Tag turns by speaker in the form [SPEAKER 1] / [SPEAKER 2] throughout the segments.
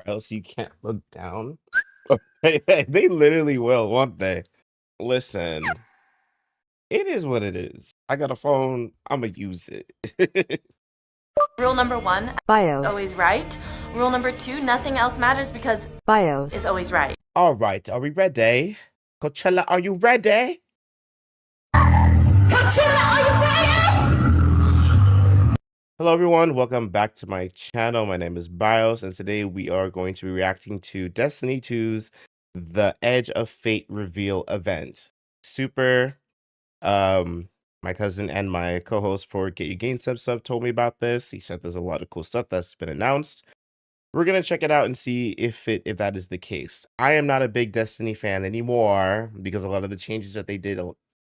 [SPEAKER 1] else you can't look down. They literally will, won't they? Listen, it is what it is. I got a phone, I'ma use it.
[SPEAKER 2] Rule number 1,
[SPEAKER 3] Bios.
[SPEAKER 2] always right. Rule number 2, nothing else matters because
[SPEAKER 3] Bios.
[SPEAKER 2] is always right.
[SPEAKER 1] All right, are we ready? Coachella, are you ready? Hello everyone, welcome back to my channel. My name is Bios, and today we are going to be reacting to Destiny 2's The Edge of Fate reveal event. Super, my cousin and my co-host for Get You Gain Sub told me about this. He said there's a lot of cool stuff that's been announced. We're gonna check it out and see if that is the case. I am not a big Destiny fan anymore because a lot of the changes that they did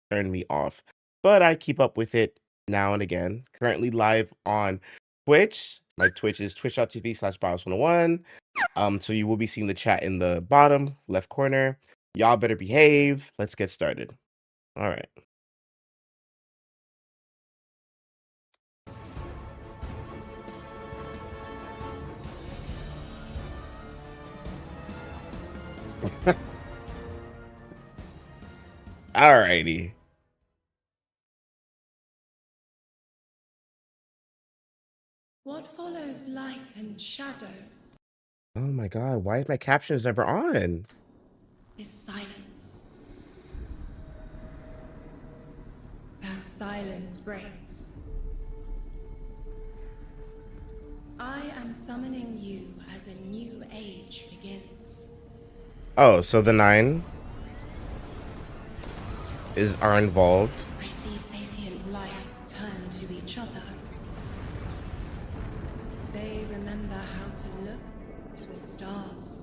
[SPEAKER 1] turned me off, but I keep up with it now and again. Currently live on Twitch. My Twitch is twitch.tv/Bios101. So you will be seeing the chat in the bottom left corner. Y'all better behave. Let's get started. All right. Alrighty.
[SPEAKER 4] What follows light and shadow
[SPEAKER 1] Oh my god, why is my captions never on?
[SPEAKER 4] is silence. That silence breaks. I am summoning you as a new age begins.
[SPEAKER 1] Oh, so the 9 are involved.
[SPEAKER 4] I see sapient life turn to each other. They remember how to look to the stars.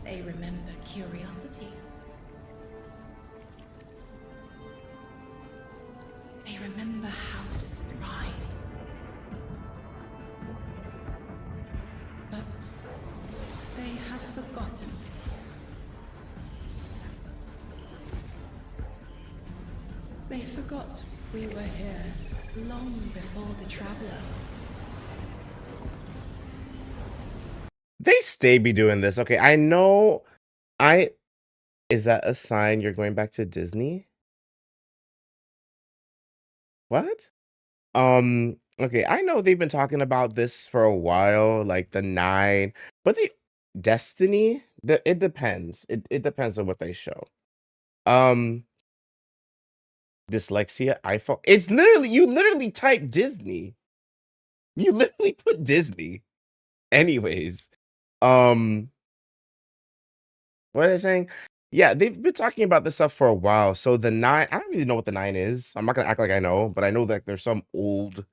[SPEAKER 4] They remember curiosity. They remember how to thrive. But they have forgotten. They forgot we were here long before the Traveler.
[SPEAKER 1] They stay be doing this. Okay, I know. Is that a sign you're going back to Disney? What? Okay, I know they've been talking about this for a while, like the 9, but Destiny, it depends. It depends on what they show. Dyslexia, iPhone. It's literally, you literally type Disney. You literally put Disney. Anyways, what are they saying? Yeah, they've been talking about this stuff for a while. So the 9, I don't really know what the 9 is. I'm not gonna act like I know, but I know that there's some old,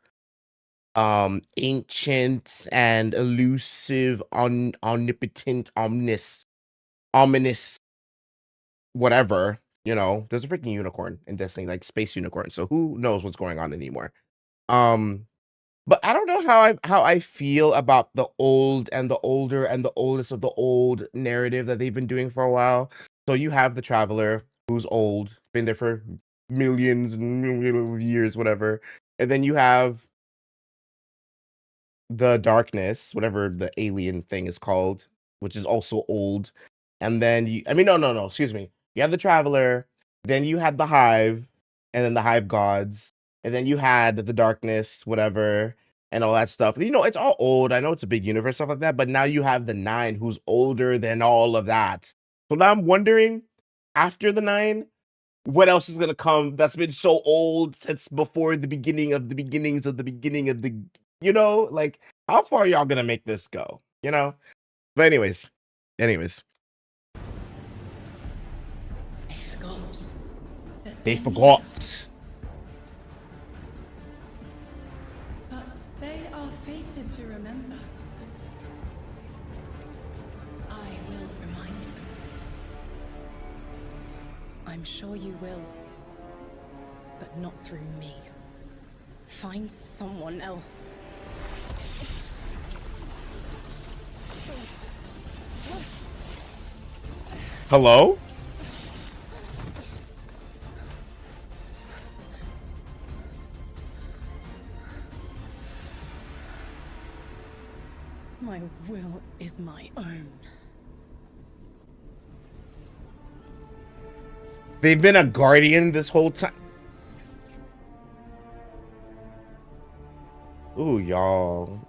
[SPEAKER 1] ancient and elusive, omnipotent, ominous, whatever. You know, there's a freaking unicorn in Destiny, like space unicorn. So who knows what's going on anymore? But I don't know how I feel about the old and the older and the oldest of the old narrative that they've been doing for a while. So you have the Traveler, who's old, been there for millions and millions of years, whatever. And then you have the Darkness, whatever the alien thing is called, which is also old. And then no, excuse me. You have the Traveler, then you had the Hive, and then the Hive Gods, and then you had the Darkness, whatever, and all that stuff. You know, it's all old. I know it's a big universe, stuff like that, but now you have the 9, who's older than all of that. So now I'm wondering, after the 9, what else is gonna come that's been so old since before the beginning of the beginnings of the beginning of the, you know, like, how far are y'all gonna make this go, you know? But anyways.
[SPEAKER 4] They forgot.
[SPEAKER 1] They forgot.
[SPEAKER 4] But they are fated to remember. I will remind them.
[SPEAKER 5] I'm sure you will, but not through me. Find someone else.
[SPEAKER 1] Hello?
[SPEAKER 5] My will is my own.
[SPEAKER 1] They've been a guardian this whole time. Ooh, y'all.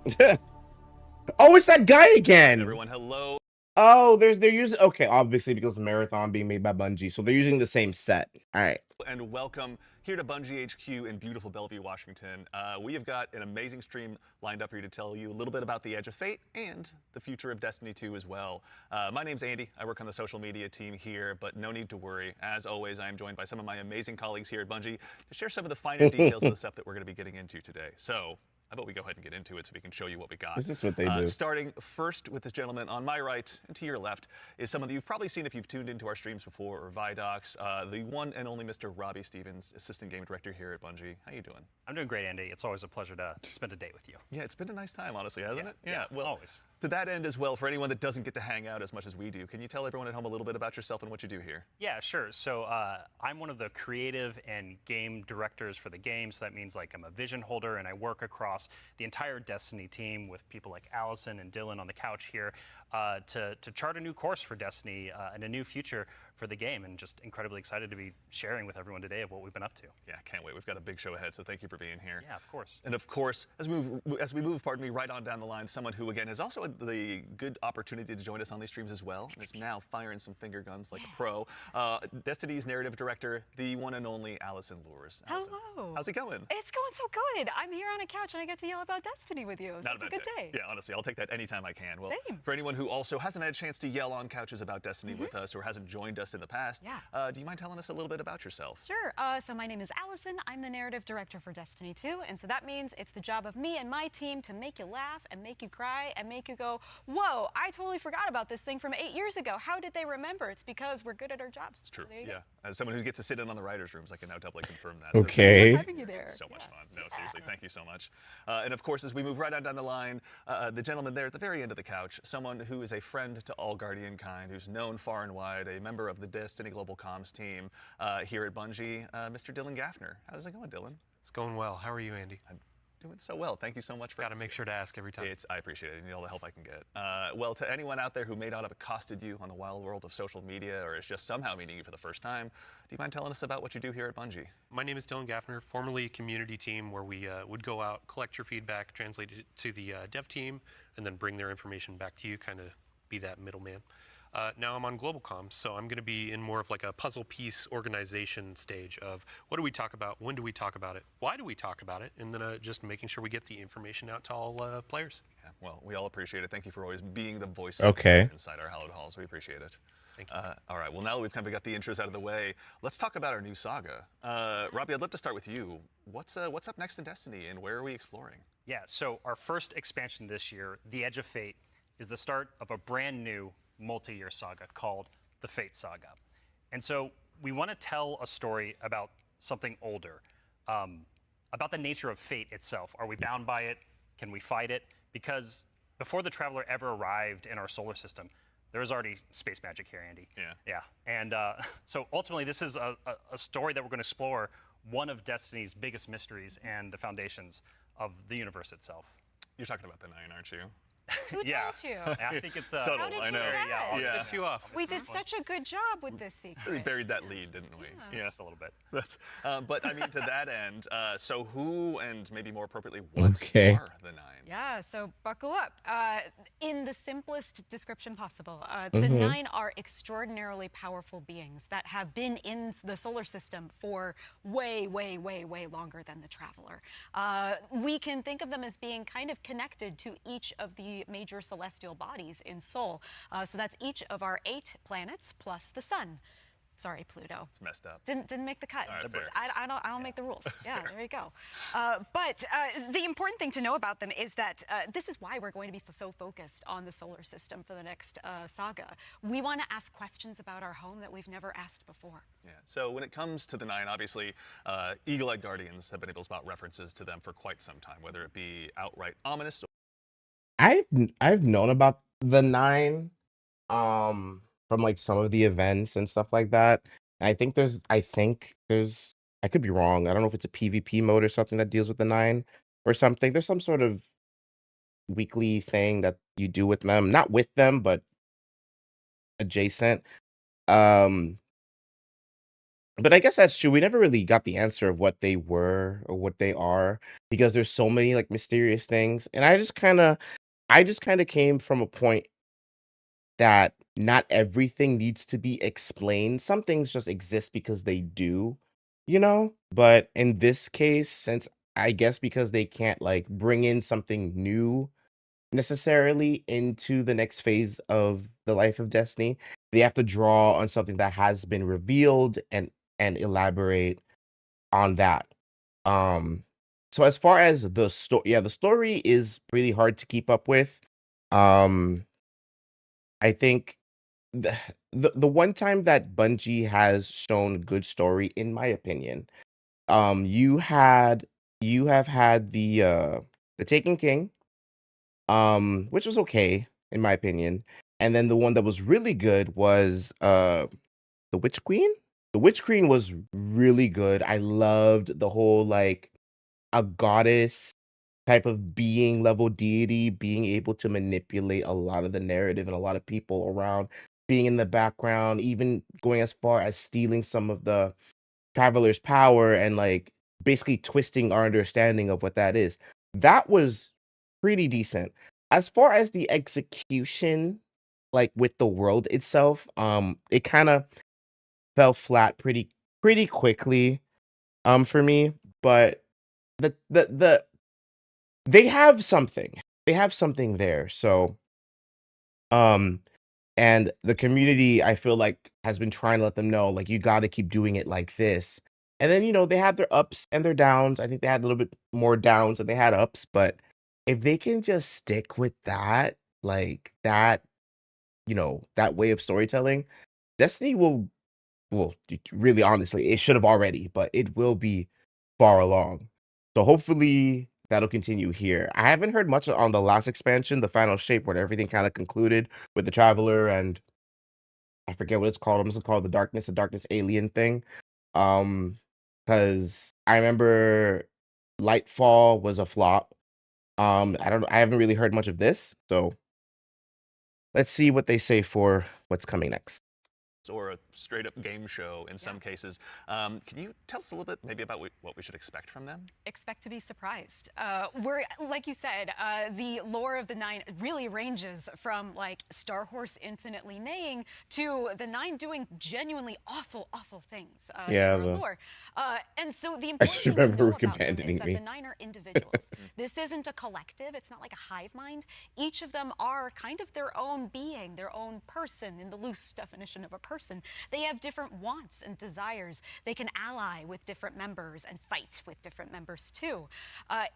[SPEAKER 1] Oh, it's that guy again.
[SPEAKER 3] Everyone, hello.
[SPEAKER 1] Oh, they're using, okay, obviously because Marathon being made by Bungie, so they're using the same set. All right.
[SPEAKER 3] And welcome here to Bungie HQ in beautiful Bellevue, Washington. We have got an amazing stream lined up for you to tell you a little bit about the Edge of Fate and the future of Destiny 2 as well. My name's Andy. I work on the social media team here, but no need to worry. As always, I am joined by some of my amazing colleagues here at Bungie to share some of the finer details of the stuff that we're going to be getting into today. So how about we go ahead and get into it so we can show you what we got.
[SPEAKER 1] This is what they do.
[SPEAKER 3] Starting first with this gentleman on my right and to your left is someone that you've probably seen if you've tuned into our streams before or Vidocs, the one and only Mr. Robbie Stevens, Assistant Game Director here at Bungie. How you doing?
[SPEAKER 6] I'm doing great, Andy. It's always a pleasure to spend a day with you.
[SPEAKER 3] Yeah, it's been a nice time, honestly, hasn't it?
[SPEAKER 6] Yeah,
[SPEAKER 3] Well,
[SPEAKER 6] always.
[SPEAKER 3] To that end as well, for anyone that doesn't get to hang out as much as we do, can you tell everyone at home a little bit about yourself and what you do here?
[SPEAKER 6] Yeah, sure. So I'm one of the creative and game directors for the game. So that means like I'm a vision holder and I work across the entire Destiny team with people like Allison and Dylan on the couch here to chart a new course for Destiny and a new future for the game, and just incredibly excited to be sharing with everyone today of what we've been up to.
[SPEAKER 3] Yeah, can't wait. We've got a big show ahead, so thank you for being here.
[SPEAKER 6] Yeah, of course.
[SPEAKER 3] And of course, as we move, pardon me, right on down the line, someone who again has also had the good opportunity to join us on these streams as well, and is now firing some finger guns like a pro. Destiny's narrative director, the one and only Allison Lures. Allison,
[SPEAKER 7] hello.
[SPEAKER 3] how's it going?
[SPEAKER 7] It's going so good. I'm here on a couch and I get to yell about Destiny with you. So
[SPEAKER 3] Not
[SPEAKER 7] it's
[SPEAKER 3] a
[SPEAKER 7] a
[SPEAKER 3] bad
[SPEAKER 7] good day.
[SPEAKER 3] Yeah, honestly, I'll take that anytime I can. Well,
[SPEAKER 7] Same.
[SPEAKER 3] for anyone who also hasn't had a chance to yell on couches about Destiny with us or hasn't joined us in the past,
[SPEAKER 7] Yeah.
[SPEAKER 3] Do you mind telling us a little bit about yourself?
[SPEAKER 7] Sure. So my name is Allison. I'm the narrative director for Destiny 2, and so that means it's the job of me and my team to make you laugh and make you cry and make you go, whoa, I totally forgot about this thing from 8 years ago. How did they remember? It's because we're good at our jobs.
[SPEAKER 3] It's true.
[SPEAKER 7] So there you
[SPEAKER 3] Yeah.
[SPEAKER 7] go.
[SPEAKER 3] As someone who gets to sit in on the writers' rooms, I can now doubly confirm that.
[SPEAKER 1] Okay.
[SPEAKER 7] We're having you there.
[SPEAKER 3] So much
[SPEAKER 7] Yeah.
[SPEAKER 3] fun. No, seriously, thank you so much. And of course, as we move right on down the line, the gentleman there at the very end of the couch, someone who is a friend to all Guardian kind, who's known far and wide, a member of the Destiny Global Comms team here at Bungie, Mr. Dylan Gaffner. How's it going, Dylan?
[SPEAKER 8] It's going well. How are you, Andy?
[SPEAKER 3] I'm doing so well. Thank you so much for
[SPEAKER 8] Got to make sure to ask every time.
[SPEAKER 3] I appreciate it. You need all the help I can get. Well, to anyone out there who may not have accosted you on the wild world of social media or is just somehow meeting you for the first time, do you mind telling us about what you do here at Bungie?
[SPEAKER 8] My name is Dylan Gaffner, formerly community team, where we would go out, collect your feedback, translate it to the dev team, and then bring their information back to you, kind of be that middleman. Now I'm on Global Comms, so I'm going to be in more of like a puzzle piece organization stage of what do we talk about, when do we talk about it, why do we talk about it, and then just making sure we get the information out to all players.
[SPEAKER 3] Yeah, well, we all appreciate it. Thank you for always being the voice inside our hallowed halls. We appreciate it.
[SPEAKER 8] Thank you.
[SPEAKER 3] All right, well, now that we've kind of got the intros out of the way, let's talk about our new saga. Robbie, I'd love to start with you. What's up next in Destiny, and where are we exploring?
[SPEAKER 6] Yeah, so our first expansion this year, The Edge of Fate, is the start of a brand new multi-year saga called the Fate Saga. And so we want to tell a story about something older, about the nature of fate itself. Are we bound by it? Can we fight it? Because before the Traveler ever arrived in our solar system, there was already space magic here, Andy.
[SPEAKER 3] Yeah.
[SPEAKER 6] Yeah. And so ultimately, this is a story that we're going to explore one of Destiny's biggest mysteries and the foundations of the universe itself.
[SPEAKER 3] You're talking about the Nine, aren't you?
[SPEAKER 7] Who
[SPEAKER 6] Yeah.
[SPEAKER 7] told you?
[SPEAKER 6] I think it's
[SPEAKER 3] Subtle,
[SPEAKER 7] How did
[SPEAKER 3] I
[SPEAKER 7] you
[SPEAKER 3] know.
[SPEAKER 7] guess?
[SPEAKER 6] Yeah,
[SPEAKER 3] Yeah.
[SPEAKER 8] Set you off.
[SPEAKER 7] We did such a good job with this
[SPEAKER 3] Really
[SPEAKER 7] secret.
[SPEAKER 3] buried that lead, didn't we? Yeah.
[SPEAKER 6] just a little bit.
[SPEAKER 3] That's, but I mean, to that end, so who, and maybe more appropriately, what
[SPEAKER 1] Okay.
[SPEAKER 3] are the Nine?
[SPEAKER 7] Yeah, so buckle up. In the simplest description possible, the Nine are extraordinarily powerful beings that have been in the solar system for way, way, way, way longer than the Traveler. We can think of them as being kind of connected to each of the major celestial bodies in Sol. So that's each of our 8 planets plus the sun. Sorry, Pluto.
[SPEAKER 3] It's messed up.
[SPEAKER 7] Didn't make the cut.
[SPEAKER 3] All right,
[SPEAKER 7] But
[SPEAKER 3] fair.
[SPEAKER 7] I don't make the rules. Yeah, there you go. But the important thing to know about them is that this is why we're going to be so focused on the solar system for the next saga. We want to ask questions about our home that we've never asked before.
[SPEAKER 3] Yeah. So when it comes to the Nine, obviously, Eagle-eyed Guardians have been able to spot references to them for quite some time, whether it be outright ominous.
[SPEAKER 1] I've known about the Nine, from like some of the events and stuff like that. I think there's, I could be wrong. I don't know if it's a PvP mode or something that deals with the Nine or something. There's some sort of weekly thing that you do with them. Not with them, but adjacent. Um, but I guess that's true. We never really got the answer of what they were or what they are because there's so many like mysterious things. And I just kind of came from a point that not everything needs to be explained. Some things just exist because they do, you know? But in this case, since I guess because they can't like bring in something new necessarily into the next phase of the life of Destiny, they have to draw on something that has been revealed and elaborate on that. Um so as far as the story, yeah, the story is really hard to keep up with. Um I think the the one time that Bungie has shown good story, in my opinion, you had you have had the Taken King, which was okay in my opinion, and then the one that was really good was the Witch Queen. The Witch Queen was really good. I loved the whole like a goddess type of being level deity being able to manipulate a lot of the narrative and a lot of people around, being in the background, even going as far as stealing some of the traveler's power and like basically twisting our understanding of what that is. That was pretty decent. As far as the execution, like with the world itself, it kind of fell flat pretty quickly for me, but the they have something. They have something there. So, um, and the community, I feel like, has been trying to let them know, like, you got to keep doing it like this. And then, they had their ups and their downs. I think they had a little bit more downs than they had ups, but if they can just stick with that, like that, that way of storytelling, Destiny will, well, really honestly, it should have already, but it will be far along. So hopefully that'll continue here. I haven't heard much on the last expansion, the final shape, where everything kind of concluded with the Traveler and I forget what it's called. I'm just gonna call it the Darkness alien thing. Because I remember Lightfall was a flop. I haven't really heard much of this, so let's see what they say for what's coming next.
[SPEAKER 3] Or a straight up game show in some cases. Can you tell us a little bit maybe about what we should expect from them?
[SPEAKER 7] Expect to be surprised. We're like you said, the lore of the Nine really ranges from like Star Horse infinitely neighing to the Nine doing genuinely awful things
[SPEAKER 1] Yeah,
[SPEAKER 7] in our lore. And so the
[SPEAKER 1] I
[SPEAKER 7] important
[SPEAKER 1] just
[SPEAKER 7] thing to
[SPEAKER 1] remember
[SPEAKER 7] know
[SPEAKER 1] Rick
[SPEAKER 7] about them is
[SPEAKER 1] abandoning
[SPEAKER 7] that
[SPEAKER 1] me.
[SPEAKER 7] the Nine are individuals. This isn't a collective. It's not like a hive mind. Each of them are kind of their own being, their own person in the loose definition of a person. They have different wants and desires. They can ally with different members and fight with different members too.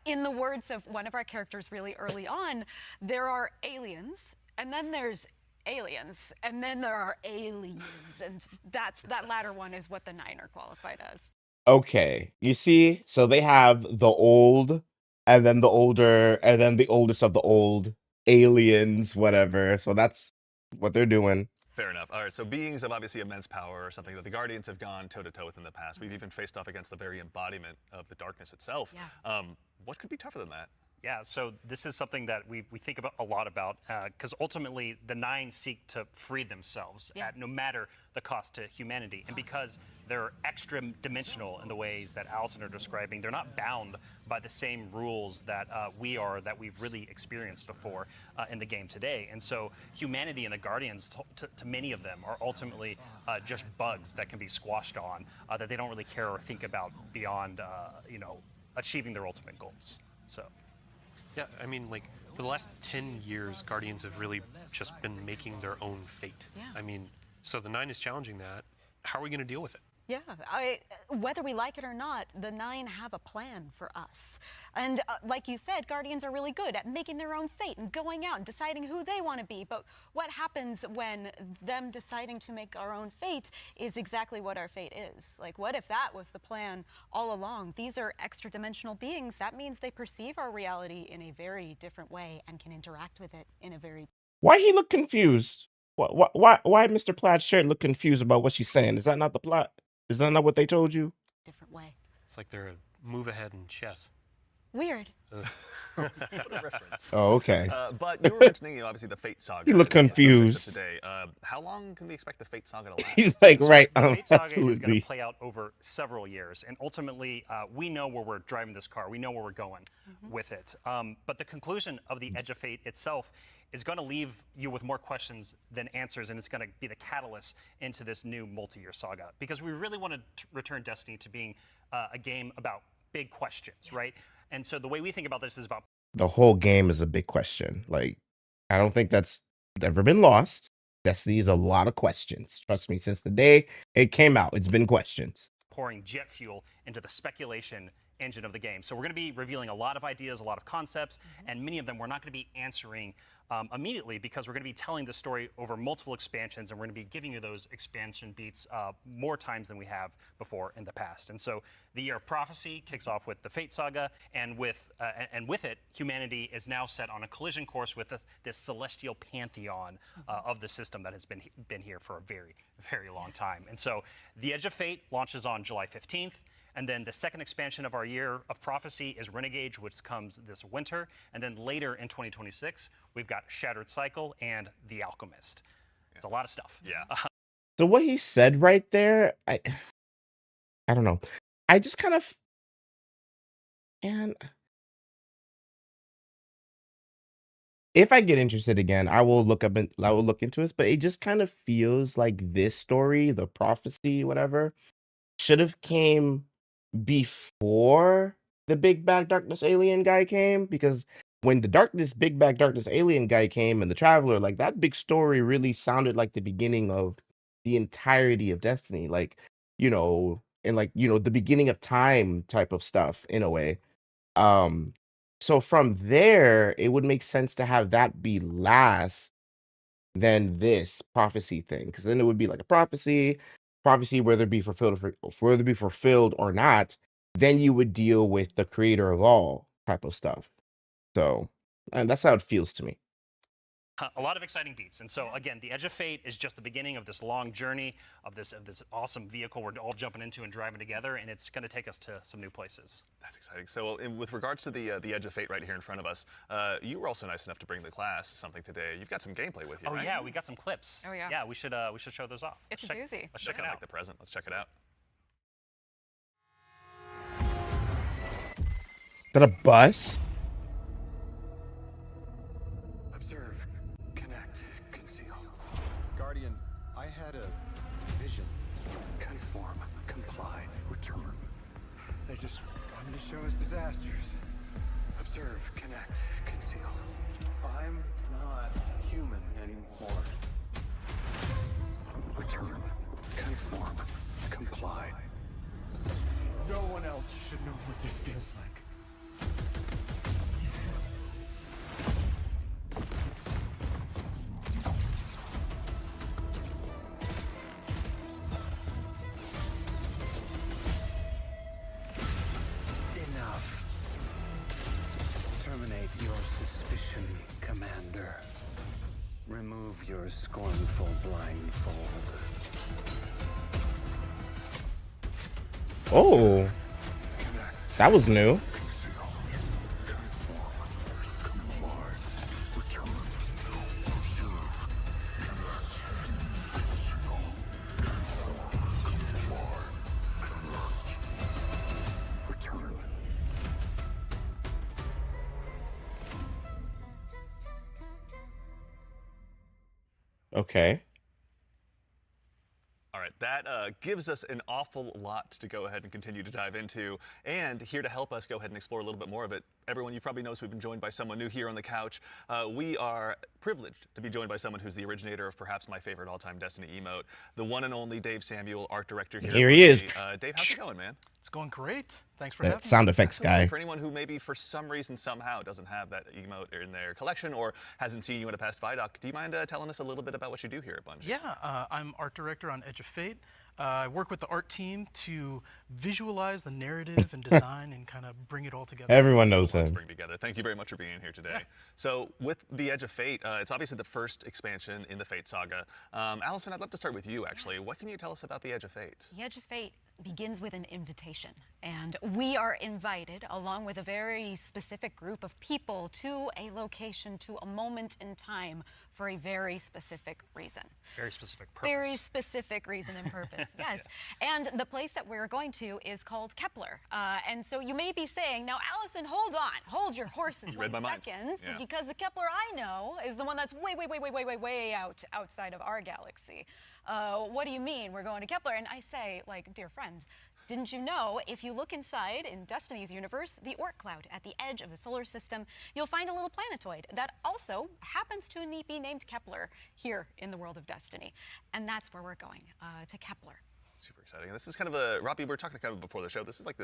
[SPEAKER 7] In the words of one of our characters really early on, there are aliens, and then there's aliens, and then there are aliens, and that latter one is what the Nine are qualified as.
[SPEAKER 1] Okay, you see, so they have the old, and then the older, and then the oldest of the old aliens, whatever. So that's what they're doing.
[SPEAKER 3] Fair enough. All right, so beings of obviously immense power or something that the Guardians have gone toe-to-toe with in the past. We've even faced off against the very embodiment of the darkness itself.
[SPEAKER 7] Yeah.
[SPEAKER 3] What could be tougher than that?
[SPEAKER 6] Yeah, so this is something that we think about a lot about because ultimately the Nine seek to free themselves at no matter the cost to humanity. And because they're extra dimensional in the ways that Allison are describing, they're not bound by the same rules that we are, that we've really experienced before in the game today. And so humanity and the Guardians, to many of them, are ultimately just bugs that can be squashed on, that they don't really care or think about beyond, achieving their ultimate goals. So.
[SPEAKER 8] Yeah, I mean, like, for the last 10 years, Guardians have really just been making their own fate.
[SPEAKER 7] Yeah.
[SPEAKER 8] I mean, so the Nine is challenging that. How are we going to deal with it?
[SPEAKER 7] Yeah, whether we like it or not, the Nine have a plan for us. And like you said, Guardians are really good at making their own fate and going out and deciding who they want to be. But what happens when them deciding to make our own fate is exactly what our fate is? Like, what if that was the plan all along? These are extra-dimensional beings. That means they perceive our reality in a very different way and can interact with it in a very...
[SPEAKER 1] Why he look confused? Why Mr. Plaid's shirt look confused about what she's saying? Is that not the plot? Is that not what they told you?
[SPEAKER 7] different way.
[SPEAKER 8] It's like they're a move ahead in chess.
[SPEAKER 7] Weird.
[SPEAKER 3] What a reference.
[SPEAKER 1] Oh, okay.
[SPEAKER 3] But you were mentioning, obviously the Fate Saga.
[SPEAKER 1] You look
[SPEAKER 3] is the subject of
[SPEAKER 1] confused.
[SPEAKER 3] Today. How long can we expect the Fate Saga to last?
[SPEAKER 1] He's like, right,
[SPEAKER 6] The Fate Saga is going
[SPEAKER 1] absolutely.
[SPEAKER 6] to play out over several years, and ultimately, we know where we're driving this car. We know where we're going with it. But the conclusion of the Edge of Fate itself is going to leave you with more questions than answers, and it's going to be the catalyst into this new multi-year saga. Because we really want to return Destiny to being a game about big questions, right? And so the way we think about this is about
[SPEAKER 1] The whole game is a big question. Like, I don't think that's ever been lost. Destiny is a lot of questions. Trust me, since the day it came out, it's been questions.
[SPEAKER 6] pouring jet fuel into the speculation engine of the game. So we're going to be revealing a lot of ideas, a lot of concepts, and many of them we're not going to be answering immediately, because we're going to be telling the story over multiple expansions, and we're going to be giving you those expansion beats more times than we have before in the past. And so the Year of Prophecy kicks off with the Fate Saga, and with it, humanity is now set on a collision course with this celestial pantheon of the system that has been here for a very, very long time. And so the Edge of Fate launches on July 15th. And then the second expansion of our Year of Prophecy is Renegade, which comes this winter. And then later in 2026, we've got Shattered Cycle and The Alchemist. It's a lot of stuff.
[SPEAKER 3] Yeah.
[SPEAKER 1] So what he said right there, I don't know. I just kind of, and if I get interested again, I will look into this. But it just kind of feels like this story, the prophecy, whatever, should have came before the Big Bad Darkness Alien guy came, because when the Big Bad Darkness Alien guy came and the Traveler, like that big story really sounded like the beginning of the entirety of Destiny, like, and like, the beginning of time type of stuff in a way. So from there, it would make sense to have that be last than this prophecy thing, because then it would be like a prophecy, whether it be fulfilled or not. Then you would deal with the creator of all type of stuff. So, and that's how it feels to me.
[SPEAKER 6] A lot of exciting beats. And so again, the Edge of Fate is just the beginning of this long journey of this awesome vehicle we're all jumping into and driving together, and it's going to take us to some new places.
[SPEAKER 3] That's exciting. So with regards to the Edge of Fate right here in front of us, you were also nice enough to bring the class something today. You've got some gameplay with you,
[SPEAKER 6] Oh
[SPEAKER 3] right?
[SPEAKER 6] yeah, we got some clips.
[SPEAKER 7] Oh yeah.
[SPEAKER 6] Yeah, we should show those off.
[SPEAKER 7] It's a doozy.
[SPEAKER 6] Let's check it
[SPEAKER 3] Kinda
[SPEAKER 6] out.
[SPEAKER 3] like the present. Let's check it out.
[SPEAKER 1] Is that a bus?
[SPEAKER 9] Observe, connect, conceal. Guardian, I had a vision. Conform, comply, return. They just wanted to show us disasters. Observe, connect, conceal. I'm not human anymore. Return, conform, comply. No one else should know what this feels like. Enough. Terminate your suspicion, Commander. Remove your scornful blindfold.
[SPEAKER 1] Oh, that was new. Okay.
[SPEAKER 3] All right, that gives us an awful lot to go ahead and continue to dive into. And here to help us go ahead and explore a little bit more of it, everyone, you probably noticed we've been joined by someone new here on the couch. We are privileged to be joined by someone who's the originator of perhaps my favorite all-time Destiny emote, the one and only Dave Samuel, art director here.
[SPEAKER 1] Here he is.
[SPEAKER 3] Dave, how's it going, man?
[SPEAKER 10] It's going great. Thanks for having
[SPEAKER 1] That sound
[SPEAKER 10] me.
[SPEAKER 1] effects guy.
[SPEAKER 3] For anyone who maybe for some reason somehow doesn't have that emote in their collection or hasn't seen you in a past Vidoc, do you mind telling us a little bit about what you do here at Bungie?
[SPEAKER 10] Yeah, I'm art director on Edge of Fate. I work with the art team to visualize the narrative and design and kind of bring it all together.
[SPEAKER 1] Everyone knows
[SPEAKER 3] Let's
[SPEAKER 1] him.
[SPEAKER 3] bring together. Thank you very much for being here today.
[SPEAKER 10] Yeah.
[SPEAKER 3] So with the Edge of Fate, it's obviously the first expansion in the Fate saga. Allison, I'd love to start with you actually. What can you tell us about the Edge of Fate?
[SPEAKER 7] The Edge of Fate begins with an invitation. And we are invited, along with a very specific group of people, to a location, to a moment in time for a very specific reason.
[SPEAKER 6] Very specific purpose.
[SPEAKER 7] Very specific reason and purpose, yes. And the place that we're going to is called Kepler. And so you may be saying, now, Allison, hold on. Hold your horses 1 second, because the Kepler I know is the one that's way outside of our galaxy. What do you mean we're going to Kepler? And I say, like, dear friend, didn't you know, if you look inside in Destiny's universe, the Oort cloud at the edge of the solar system, you'll find a little planetoid that also happens to be named Kepler here in the world of Destiny. And that's where we're going, to Kepler.
[SPEAKER 3] Super exciting. This is kind of a, Robbie, we were talking kind of before the show. This is like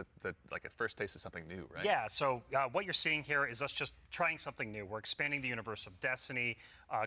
[SPEAKER 3] like a first taste of something new, right?
[SPEAKER 6] Yeah. So what you're seeing here is us just trying something new. We're expanding the universe of Destiny,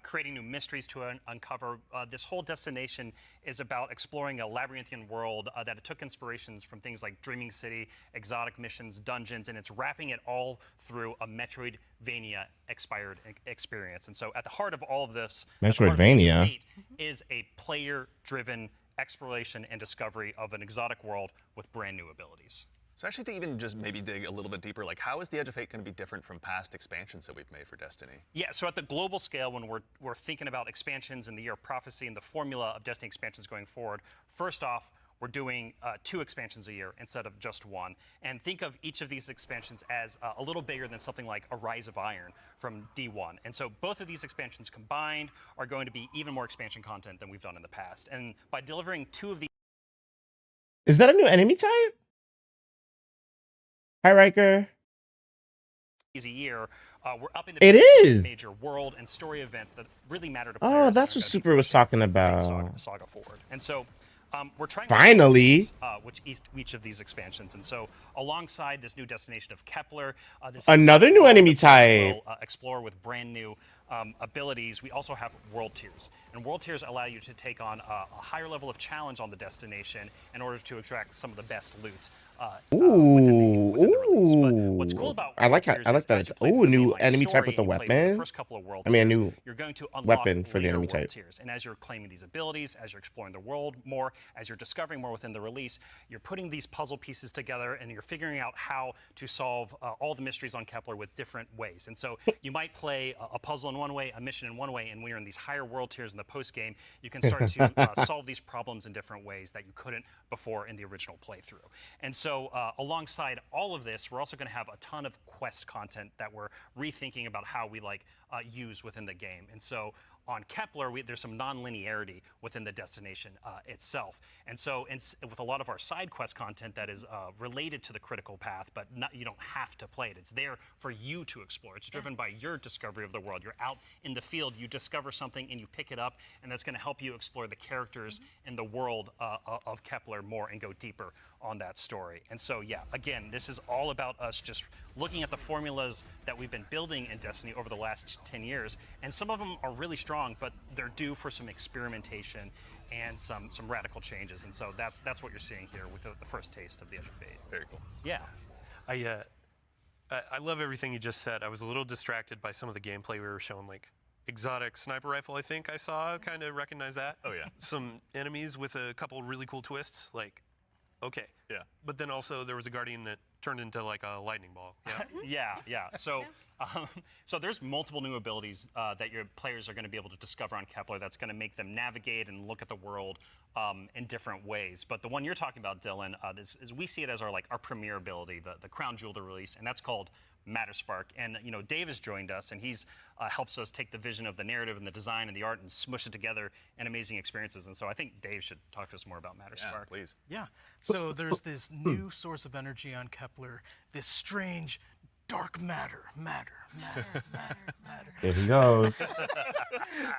[SPEAKER 6] creating new mysteries to uncover. This whole destination is about exploring a labyrinthian world that it took inspirations from things like Dreaming City, exotic missions, dungeons, and it's wrapping it all through a Metroidvania expired experience. And so at the heart of all of this,
[SPEAKER 1] Metroidvania
[SPEAKER 6] is a player-driven exploration and discovery of an exotic world with brand new abilities.
[SPEAKER 3] So actually to even just maybe dig a little bit deeper, like how is the Edge of Fate going to be different from past expansions that we've made for Destiny?
[SPEAKER 6] Yeah, so at the global scale, when we're thinking about expansions in the Year of Prophecy and the formula of Destiny expansions going forward, first off, we're doing 2 expansions a year instead of just 1. And think of each of these expansions as a little bigger than something like a Rise of Iron from D1. And so both of these expansions combined are going to be even more expansion content than we've done in the past. And by delivering 2 of these...
[SPEAKER 1] Is that a new enemy type? Hi, Riker.
[SPEAKER 6] A year, we're up in
[SPEAKER 1] the
[SPEAKER 6] major world and story events that really matter to players.
[SPEAKER 1] Oh, that's what Super was talking about.
[SPEAKER 6] Saga forward. And so we're trying
[SPEAKER 1] finally
[SPEAKER 6] to each of these expansions, and so alongside this new destination of Kepler, this
[SPEAKER 1] another new enemy type,
[SPEAKER 6] we'll explore with brand new abilities. We also have world tiers, and world tiers allow you to take on a higher level of challenge on the destination in order to extract some of the best loot. What's cool about
[SPEAKER 1] I like that. It's a new enemy type with the weapon.
[SPEAKER 6] First couple of world
[SPEAKER 1] I mean, a
[SPEAKER 6] tiers,
[SPEAKER 1] new
[SPEAKER 6] you're going to
[SPEAKER 1] weapon for the enemy type.
[SPEAKER 6] Tiers. And as you're claiming these abilities, as you're exploring the world more, as you're discovering more within the release, you're putting these puzzle pieces together and you're figuring out how to solve all the mysteries on Kepler with different ways. And so you might play a puzzle in one way, a mission in one way, and when you're in these higher world tiers in the post game, you can start to solve these problems in different ways that you couldn't before in the original playthrough. And so alongside all of this, we're also going to have a ton of quest content that we're rethinking about how we use within the game. And so on Kepler, there's some non-linearity within the destination itself. And so with a lot of our side quest content that is related to the critical path, but you don't have to play it. It's there for you to explore. It's driven by your discovery of the world. You're out in the field, you discover something and you pick it up, and that's going to help you explore the characters and the world of Kepler more and go deeper on that story. And so, yeah, again, this is all about us just looking at the formulas that we've been building in Destiny over the last 10 years. And some of them are really strong, but they're due for some experimentation and some radical changes. And so that's what you're seeing here with the first taste of the Edge of Fate.
[SPEAKER 3] Very cool.
[SPEAKER 6] Yeah.
[SPEAKER 8] I love everything you just said. I was a little distracted by some of the gameplay we were showing, like exotic sniper rifle, I think I saw, kind of recognize that.
[SPEAKER 3] Oh, yeah.
[SPEAKER 8] Some enemies with a couple really cool twists, like, okay.
[SPEAKER 3] Yeah.
[SPEAKER 8] But then also there was a Guardian that turned into like a lightning ball. Yeah.
[SPEAKER 6] Yeah. So, so there's multiple new abilities that your players are going to be able to discover on Kepler that's going to make them navigate and look at the world in different ways. But the one you're talking about, Dylan, we see it as our premier ability, the crown jewel to release, and that's called Matter Spark. And Dave has joined us, and he's helps us take the vision of the narrative and the design and the art and smush it together in amazing experiences. And so I think Dave should talk to us more about Matter Spark.
[SPEAKER 3] Please.
[SPEAKER 10] Yeah. So there's this new source of energy on Kepler, this strange dark matter.
[SPEAKER 1] There he goes.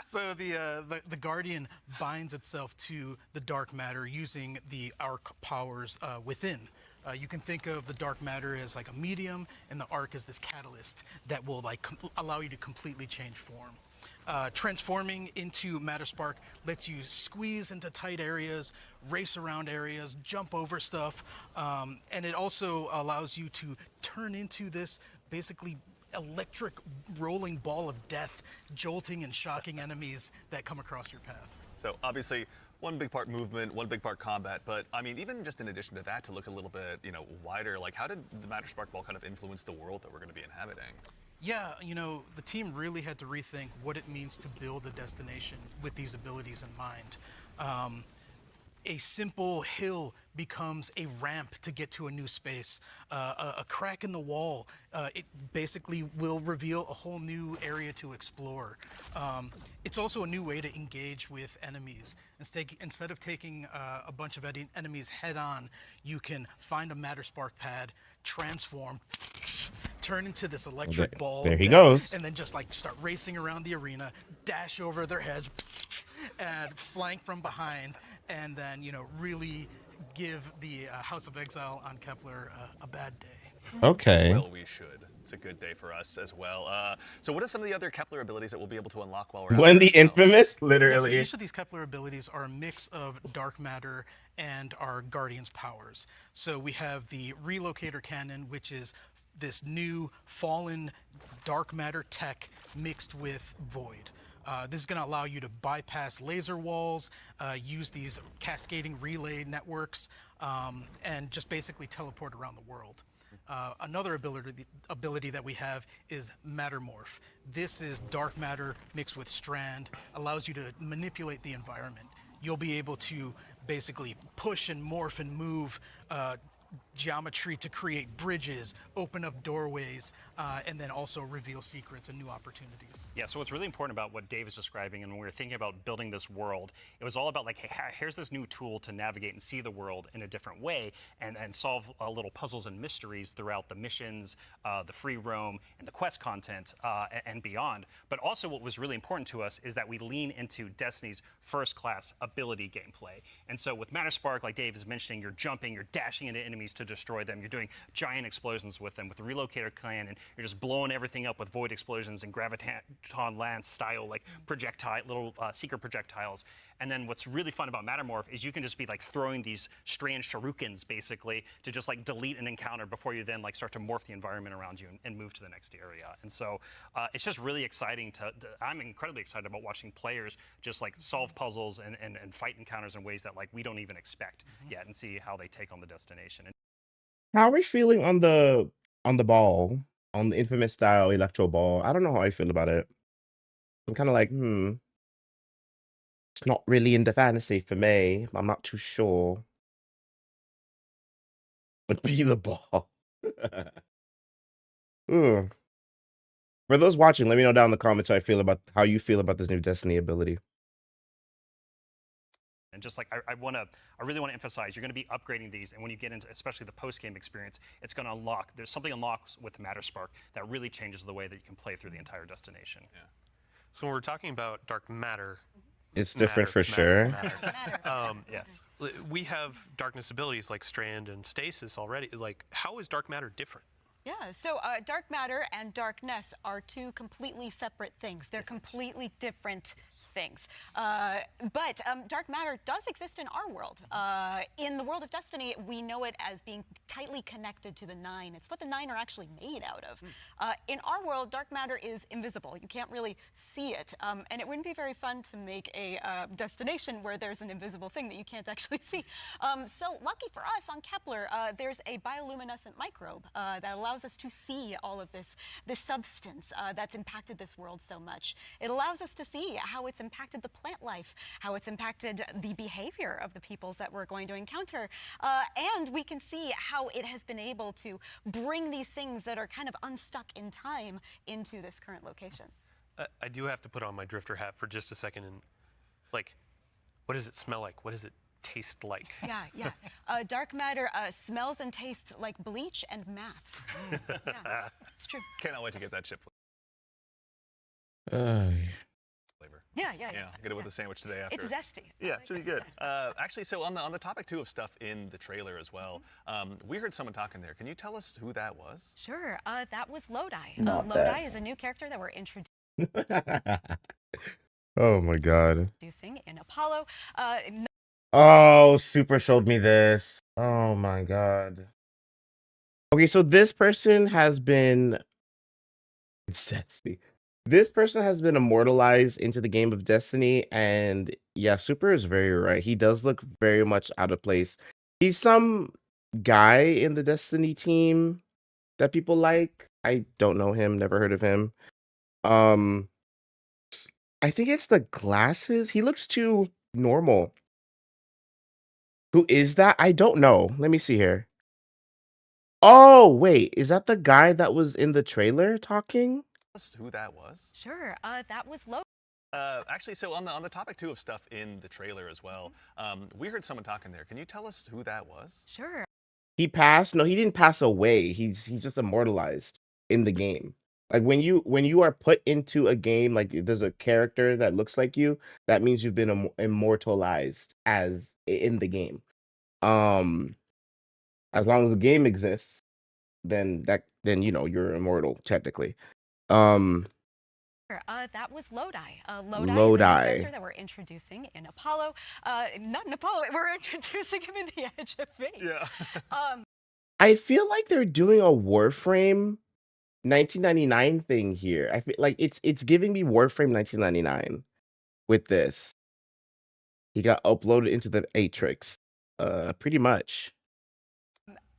[SPEAKER 10] So the Guardian binds itself to the dark matter using the arc powers within. You can think of the dark matter as like a medium, and the arc as this catalyst that will allow you to completely change form. Transforming into Matter Spark lets you squeeze into tight areas, race around areas, jump over stuff, and it also allows you to turn into this basically electric rolling ball of death, jolting and shocking enemies that come across your path.
[SPEAKER 3] So obviously, one big part movement, one big part combat, but I mean, even just in addition to that, to look a little bit, wider, like how did the Matter Spark Ball kind of influence the world that we're going to be inhabiting?
[SPEAKER 10] Yeah, the team really had to rethink what it means to build a destination with these abilities in mind. A simple hill becomes a ramp to get to a new space. A crack in the wall, it basically will reveal a whole new area to explore. It's also a new way to engage with enemies. Instead of taking a bunch of enemies head on, you can find a Matter Spark pad, transform, turn into this electric ball.
[SPEAKER 1] There he goes.
[SPEAKER 10] And then just like start racing around the arena, dash over their heads, and flank from behind, and then, really give the House of Exile on Kepler a bad day.
[SPEAKER 1] Okay.
[SPEAKER 3] Well, we should. It's a good day for us as well. So what are some of the other Kepler abilities that we'll be able to unlock while we're out
[SPEAKER 1] When
[SPEAKER 3] there
[SPEAKER 1] the
[SPEAKER 3] as well?
[SPEAKER 1] infamous,
[SPEAKER 10] Yeah,
[SPEAKER 1] literally.
[SPEAKER 10] so each of these Kepler abilities are a mix of dark matter and our Guardian's powers. So we have the Relocator Cannon, which is this new fallen dark matter tech mixed with void. This is going to allow you to bypass laser walls, use these cascading relay networks, and just basically teleport around the world. Another ability that we have is Mattermorph. This is dark matter mixed with strand, allows you to manipulate the environment. You'll be able to basically push and morph and move geometry to create bridges, open up doorways, and then also reveal secrets and new opportunities.
[SPEAKER 6] Yeah, so what's really important about what Dave is describing, and when we were thinking about building this world, it was all about like, hey, here's this new tool to navigate and see the world in a different way and solve little puzzles and mysteries throughout the missions, the free roam, and the quest content, and beyond. But also what was really important to us is that we lean into Destiny's first-class ability gameplay. And so with Matterspark, like Dave is mentioning, you're jumping, you're dashing into enemies to destroy them, you're doing giant explosions with them. With the Relocator Cannon, you're just blowing everything up with void explosions and graviton lance style like little secret projectiles. And then what's really fun about Mattermorph is you can just be like throwing these strange shurikens basically to just like delete an encounter before you then like start to morph the environment around you and move to the next area. And so it's just really exciting I'm incredibly excited about watching players just like solve puzzles and fight encounters in ways that like we don't even expect yet, and see how they take on the destination.
[SPEAKER 1] How are we feeling on the ball, on the infamous style electro ball? I don't know how I feel about it. I'm kind of like, it's not really in the fantasy for me. I'm not too sure. But be the ball. Ooh. For those watching, let me know down in the comments how you feel about this new Destiny ability.
[SPEAKER 6] And just like I really want to emphasize, you're going to be upgrading these, and when you get into especially the post-game experience, it's going to unlock. There's something unlocks with Matterspark that really changes the way that you can play through the entire destination.
[SPEAKER 3] Yeah.
[SPEAKER 8] So when we're talking about dark matter,
[SPEAKER 1] it's different for sure.
[SPEAKER 6] Yes.
[SPEAKER 8] We have darkness abilities like strand and stasis already. Like, how is dark matter different?
[SPEAKER 7] Yeah, so dark matter and darkness are two completely separate things. They're completely different things. But dark matter does exist in our world. In the world of Destiny, we know it as being tightly connected to the Nine. It's what the Nine are actually made out of. In our world, dark matter is invisible. You can't really see it. And it wouldn't be very fun to make a destination where there's an invisible thing that you can't actually see. So lucky for us on Kepler, there's a bioluminescent microbe that allows us to see all of this substance that's impacted this world so much. It allows us to see how it's impacted the plant life, how it's impacted the behavior of the peoples that we're going to encounter. And we can see how it has been able to bring these things that are kind of unstuck in time into this current location.
[SPEAKER 8] I do have to put on my drifter hat for just a second and, like, what does it smell like? What does it taste like?
[SPEAKER 7] Yeah. Dark matter smells and tastes like bleach and math. Yeah, it's true.
[SPEAKER 3] Cannot wait to get that chip flavor.
[SPEAKER 7] Yeah.
[SPEAKER 3] Get it with a sandwich today after.
[SPEAKER 7] It's zesty.
[SPEAKER 3] Yeah, it should be good. Actually, so on the topic too of stuff in the trailer as well, we heard someone talking there. Can you tell us who that was?
[SPEAKER 7] Sure. That was Lodi.
[SPEAKER 1] Not
[SPEAKER 7] Lodi
[SPEAKER 1] this.
[SPEAKER 7] is a new character that we're introducing
[SPEAKER 1] Oh my god.
[SPEAKER 7] in Apollo.
[SPEAKER 1] Oh, Super showed me this. Oh my god. Okay, so this person has been Destiny. This person has been immortalized into the game of Destiny, and yeah, Super is very right. He does look very much out of place. He's some guy in the Destiny team that people like. I don't know him, never heard of him. Um, I think it's the glasses. He looks too normal. Who is that? I don't know. Let me see here. Oh, wait, is that the guy that was in the trailer talking?
[SPEAKER 3] Who that was?
[SPEAKER 7] Sure, that was low.
[SPEAKER 3] Actually, so on the topic too of stuff in the trailer as well, we heard someone talking there. Can you tell us who that was?
[SPEAKER 7] Sure.
[SPEAKER 1] He passed? No, he didn't pass away. He's just immortalized in the game. Like when you are put into a game, like there's a character that looks like you, that means you've been immortalized as in the game. As long as the game exists, then you're immortal technically.
[SPEAKER 7] That was Lodi. Lodi is a new
[SPEAKER 1] Lodi.
[SPEAKER 7] character that we're introducing in Apollo. Not in Apollo, we're introducing him in the Edge of Fate.
[SPEAKER 3] Yeah.
[SPEAKER 1] I feel like they're doing a Warframe 1999 thing here. I feel like it's giving me Warframe 1999 with this. He got uploaded into the Matrix. Pretty much.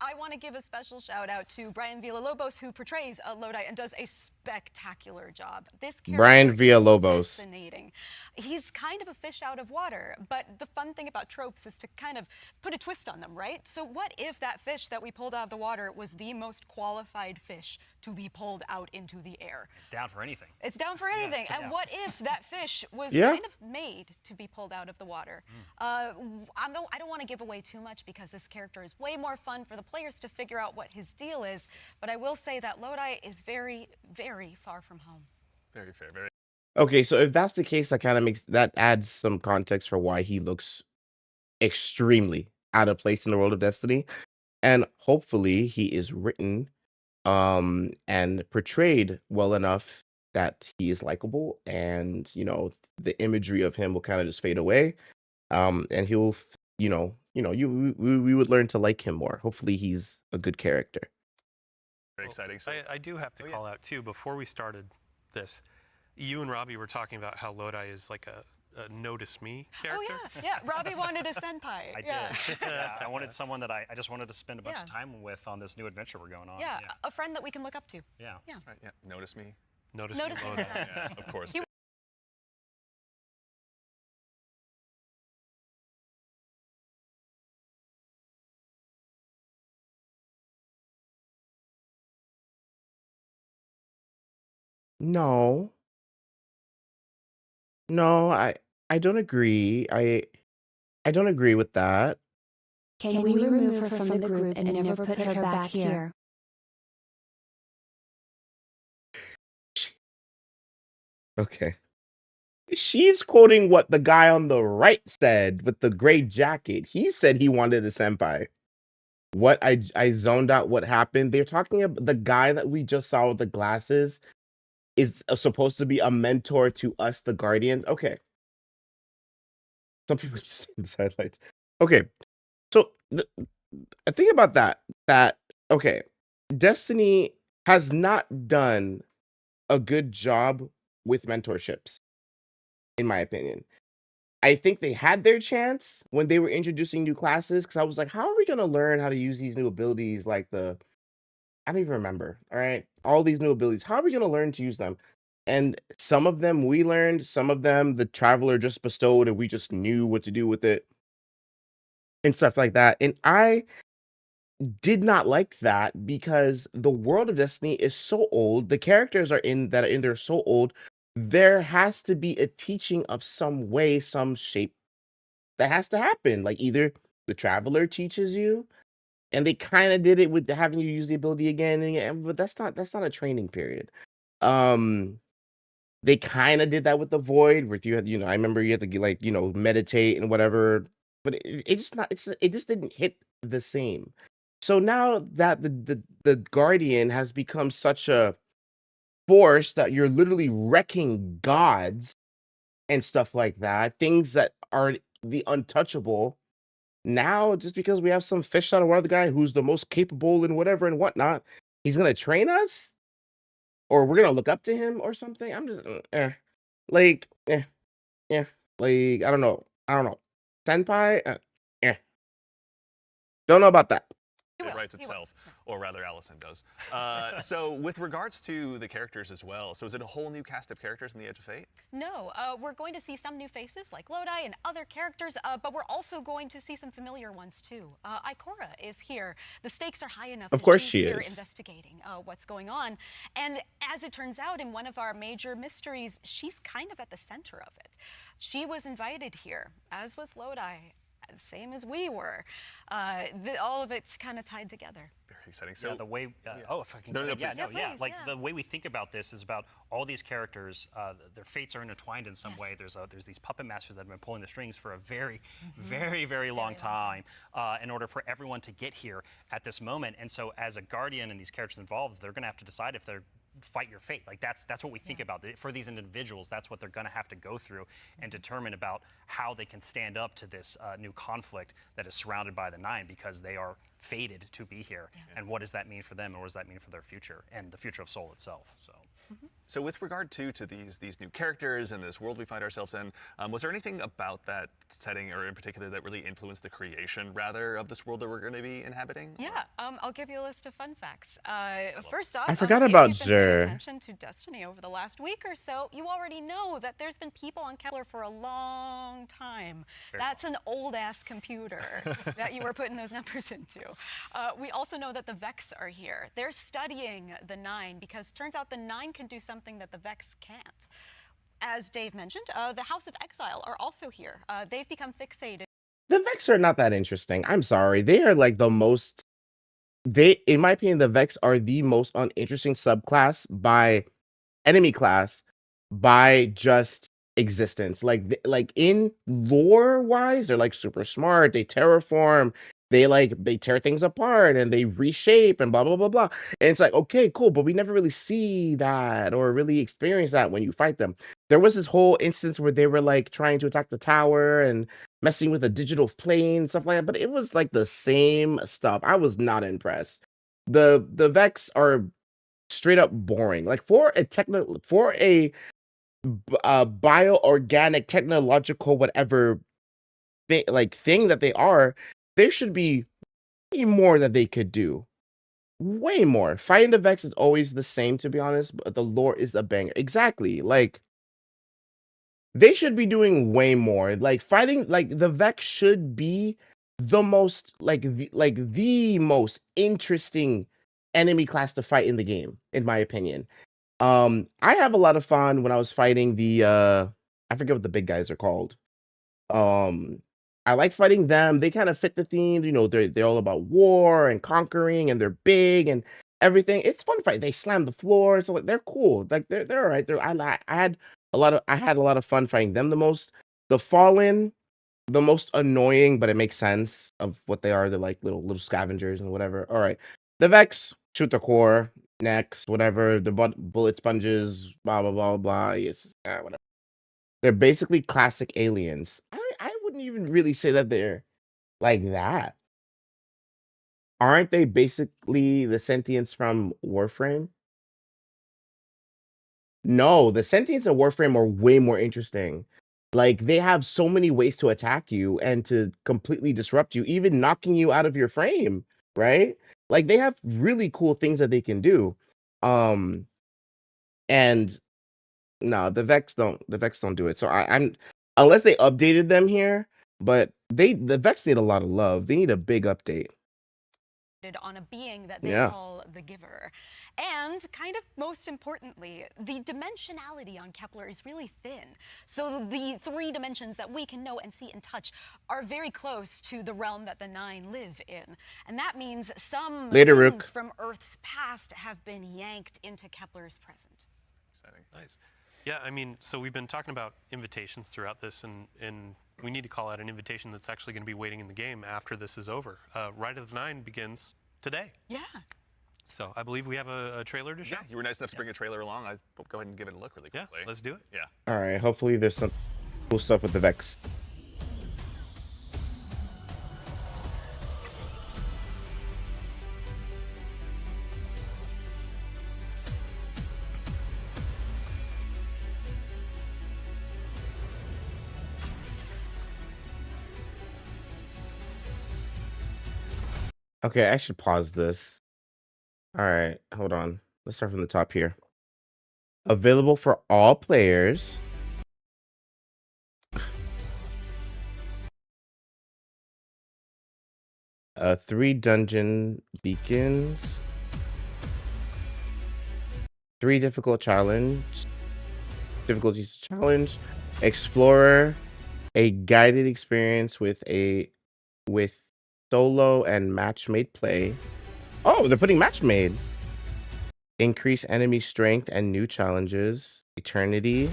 [SPEAKER 7] I want to give a special shout out to Brian Villalobos, who portrays Lodi and does a spectacular job. This character
[SPEAKER 1] Brian
[SPEAKER 7] is
[SPEAKER 1] Villalobos.
[SPEAKER 7] fascinating. He's kind of a fish out of water, but the fun thing about tropes is to kind of put a twist on them, right? So what if that fish that we pulled out of the water was the most qualified fish to be pulled out into the air?
[SPEAKER 6] Down for anything.
[SPEAKER 7] It's down for anything.
[SPEAKER 6] Yeah.
[SPEAKER 7] And what if that fish was
[SPEAKER 1] Yeah.
[SPEAKER 7] kind of made to be pulled out of the water? I don't want to give away too much because this character is way more fun for the players to figure out what his deal is. But I will say that Lodi is very, very far from home.
[SPEAKER 3] Very fair. Very.
[SPEAKER 1] Okay, so if that's the case, that adds some context for why he looks extremely out of place in the world of Destiny. And hopefully he is written and portrayed well enough that he is likable, and the imagery of him will kind of just fade away. And he'll we would learn to like him more. Hopefully he's a good character.
[SPEAKER 3] Very exciting. So,
[SPEAKER 8] I do have to call out too, before we started this, you and Robbie were talking about how Lodi is like a notice me character.
[SPEAKER 7] Oh yeah, Robbie wanted a senpai.
[SPEAKER 6] I did. Yeah, I wanted someone that I just wanted to spend a bunch of time with on this new adventure we're going on.
[SPEAKER 7] Yeah, a friend that we can look up to.
[SPEAKER 6] Yeah.
[SPEAKER 3] Right, yeah. Notice me.
[SPEAKER 8] Notice
[SPEAKER 7] me,
[SPEAKER 8] Lodi.
[SPEAKER 3] Yeah, of course.
[SPEAKER 1] No. No, I don't agree. I don't agree with that.
[SPEAKER 11] Can we remove her from the group and never put her back here?
[SPEAKER 1] Okay. She's quoting what the guy on the right said with the gray jacket. He said he wanted a senpai. What I zoned out what happened. They're talking about the guy that we just saw with the glasses is supposed to be a mentor to us, the Guardian. Okay. Some people just say the sidelights. Okay. So I think about that okay, Destiny has not done a good job with mentorships, in my opinion. I think they had their chance when they were introducing new classes, because I was like, how are we going to learn how to use these new abilities? Like I don't even remember. All right. All these new abilities. How are we going to learn to use them? And some of them we learned, some of them the Traveler just bestowed and we just knew what to do with it and stuff like that. And I did not like that because the world of Destiny is so old. The characters are in there so old. There has to be a teaching of some way, some shape that has to happen. Like either the Traveler teaches you, and they kind of did it with having you use the ability again and again, but that's not a training period. They kind of did that with the Void, where you had, I remember you had to like, meditate and whatever, but it just didn't hit the same. So now that the Guardian has become such a force that you're literally wrecking gods and stuff like that, things that are the untouchable. Now, just because we have some fish out of water, the guy who's the most capable and whatever and whatnot, he's gonna train us? or we're gonna look up to him or something. I'm just like like I don't know. Senpai, don't know about that.
[SPEAKER 3] It writes itself, or rather Allison does. So with regards to the characters as well, so is it a whole new cast of characters in the Edge of Fate?
[SPEAKER 7] No, we're going to see some new faces like Lodi and other characters, but we're also going to see some familiar ones too. Ikora is here. The stakes are high enough.
[SPEAKER 1] Of course
[SPEAKER 7] she's
[SPEAKER 1] she
[SPEAKER 7] here
[SPEAKER 1] is.
[SPEAKER 7] investigating what's going on. And as it turns out, in one of our major mysteries, she's kind of at the center of it. She was invited here, as was Lodi. Same as we were. All of it's kind of tied together.
[SPEAKER 3] Very exciting. So
[SPEAKER 6] the way, if I can, like the way we think about this is about all these characters. Their fates are intertwined in some way. There's these puppet masters that have been pulling the strings for a very, very long time in order for everyone to get here at this moment. And so, as a guardian and these characters involved, they're going to have to decide if they're fight your fate. Like that's what we think about. For these individuals, that's what they're going to have to go through and determine about how they can stand up to this new conflict that is surrounded by the Nine, because they are fated to be here. And what does that mean for them, and what does that mean for their future and the future of Seoul itself?
[SPEAKER 3] So with regard to these new characters and this world we find ourselves in, was there anything about that setting, or in particular, that really influenced the creation, rather, of this world that we're going to be inhabiting?
[SPEAKER 7] Yeah, I'll give you a list of fun facts. First off,
[SPEAKER 1] I forgot about
[SPEAKER 7] if you've been paying
[SPEAKER 1] Zer.
[SPEAKER 7] attention to Destiny over the last week or so, you already know that there's been people on Kepler for a long time. That's an old-ass computer that you were putting those numbers into. We also know that the Vex are here. They're studying the Nine, because it turns out the Nine can do something that the Vex can't. As Dave mentioned, the House of Exile are also here. They've become fixated.
[SPEAKER 1] The Vex are not that interesting. I'm sorry. They are like the most. In my opinion, the Vex are the most uninteresting subclass by enemy class by just existence. Like in lore wise, they're like super smart. They terraform. They tear things apart and they reshape and blah blah blah blah. And it's like, okay, cool, but we never really see that or really experience that when you fight them. There was this whole instance where they were like trying to attack the tower and messing with a digital plane, stuff like that, but it was like the same stuff. I was not impressed. The Vex are straight up boring. Like for a bio-organic technological whatever thing that they are, there should be way more that they could do. Way more. Fighting the Vex is always the same, to be honest, but the lore is a banger. Exactly. Like, they should be doing way more. Like, fighting, like, the Vex should be the most, the most interesting enemy class to fight in the game, in my opinion. I have a lot of fun when I was fighting the, I forget what the big guys are called. I like fighting them. They kind of fit the theme. You know, they're all about war and conquering, and they're big and everything. It's fun to fight. They slam the floor, so like, they're cool. Like they're all right. I had a lot of fun fighting them the most. The Fallen, the most annoying, but it makes sense of what they are. They're like little scavengers and whatever. All right, the Vex, shoot the core, next, whatever. The bullet sponges, blah blah blah blah. Yes, whatever. They're basically classic aliens. I wouldn't even really say that they're like that. Aren't they basically the sentients from Warframe? No, the sentients in Warframe are way more interesting. Like, they have so many ways to attack you and to completely disrupt you, even knocking you out of your frame, right? Like, they have really cool things that they can do. And no, the Vex don't do it. So I'm unless they updated them here, but the Vex need a lot of love. They need a big update.
[SPEAKER 7] On a being that they call the Giver. And kind of most importantly, the dimensionality on Kepler is really thin. So the 3 dimensions that we can know and see and touch are very close to the realm that the 9 live in. And that means some things from Earth's past have been yanked into Kepler's present.
[SPEAKER 3] Exciting.
[SPEAKER 8] Nice. Yeah, I mean, so we've been talking about invitations throughout this, and we need to call out an invitation that's actually going to be waiting in the game after this is over. Ride of the Nine begins today.
[SPEAKER 7] Yeah.
[SPEAKER 8] So I believe we have a trailer to show.
[SPEAKER 3] Yeah, you were nice enough to bring a trailer along. I'll go ahead and give it a look really quickly.
[SPEAKER 8] Yeah, let's do it.
[SPEAKER 3] Yeah.
[SPEAKER 1] All right, hopefully there's some cool stuff with the Vex. Okay, I should pause this. All right, hold on. Let's start from the top here. Available for all players. 3 dungeon beacons. 3 difficulties challenge. Explorer, a guided experience with solo and match made play. Oh, they're putting match made. Increase enemy strength and new challenges. Eternity.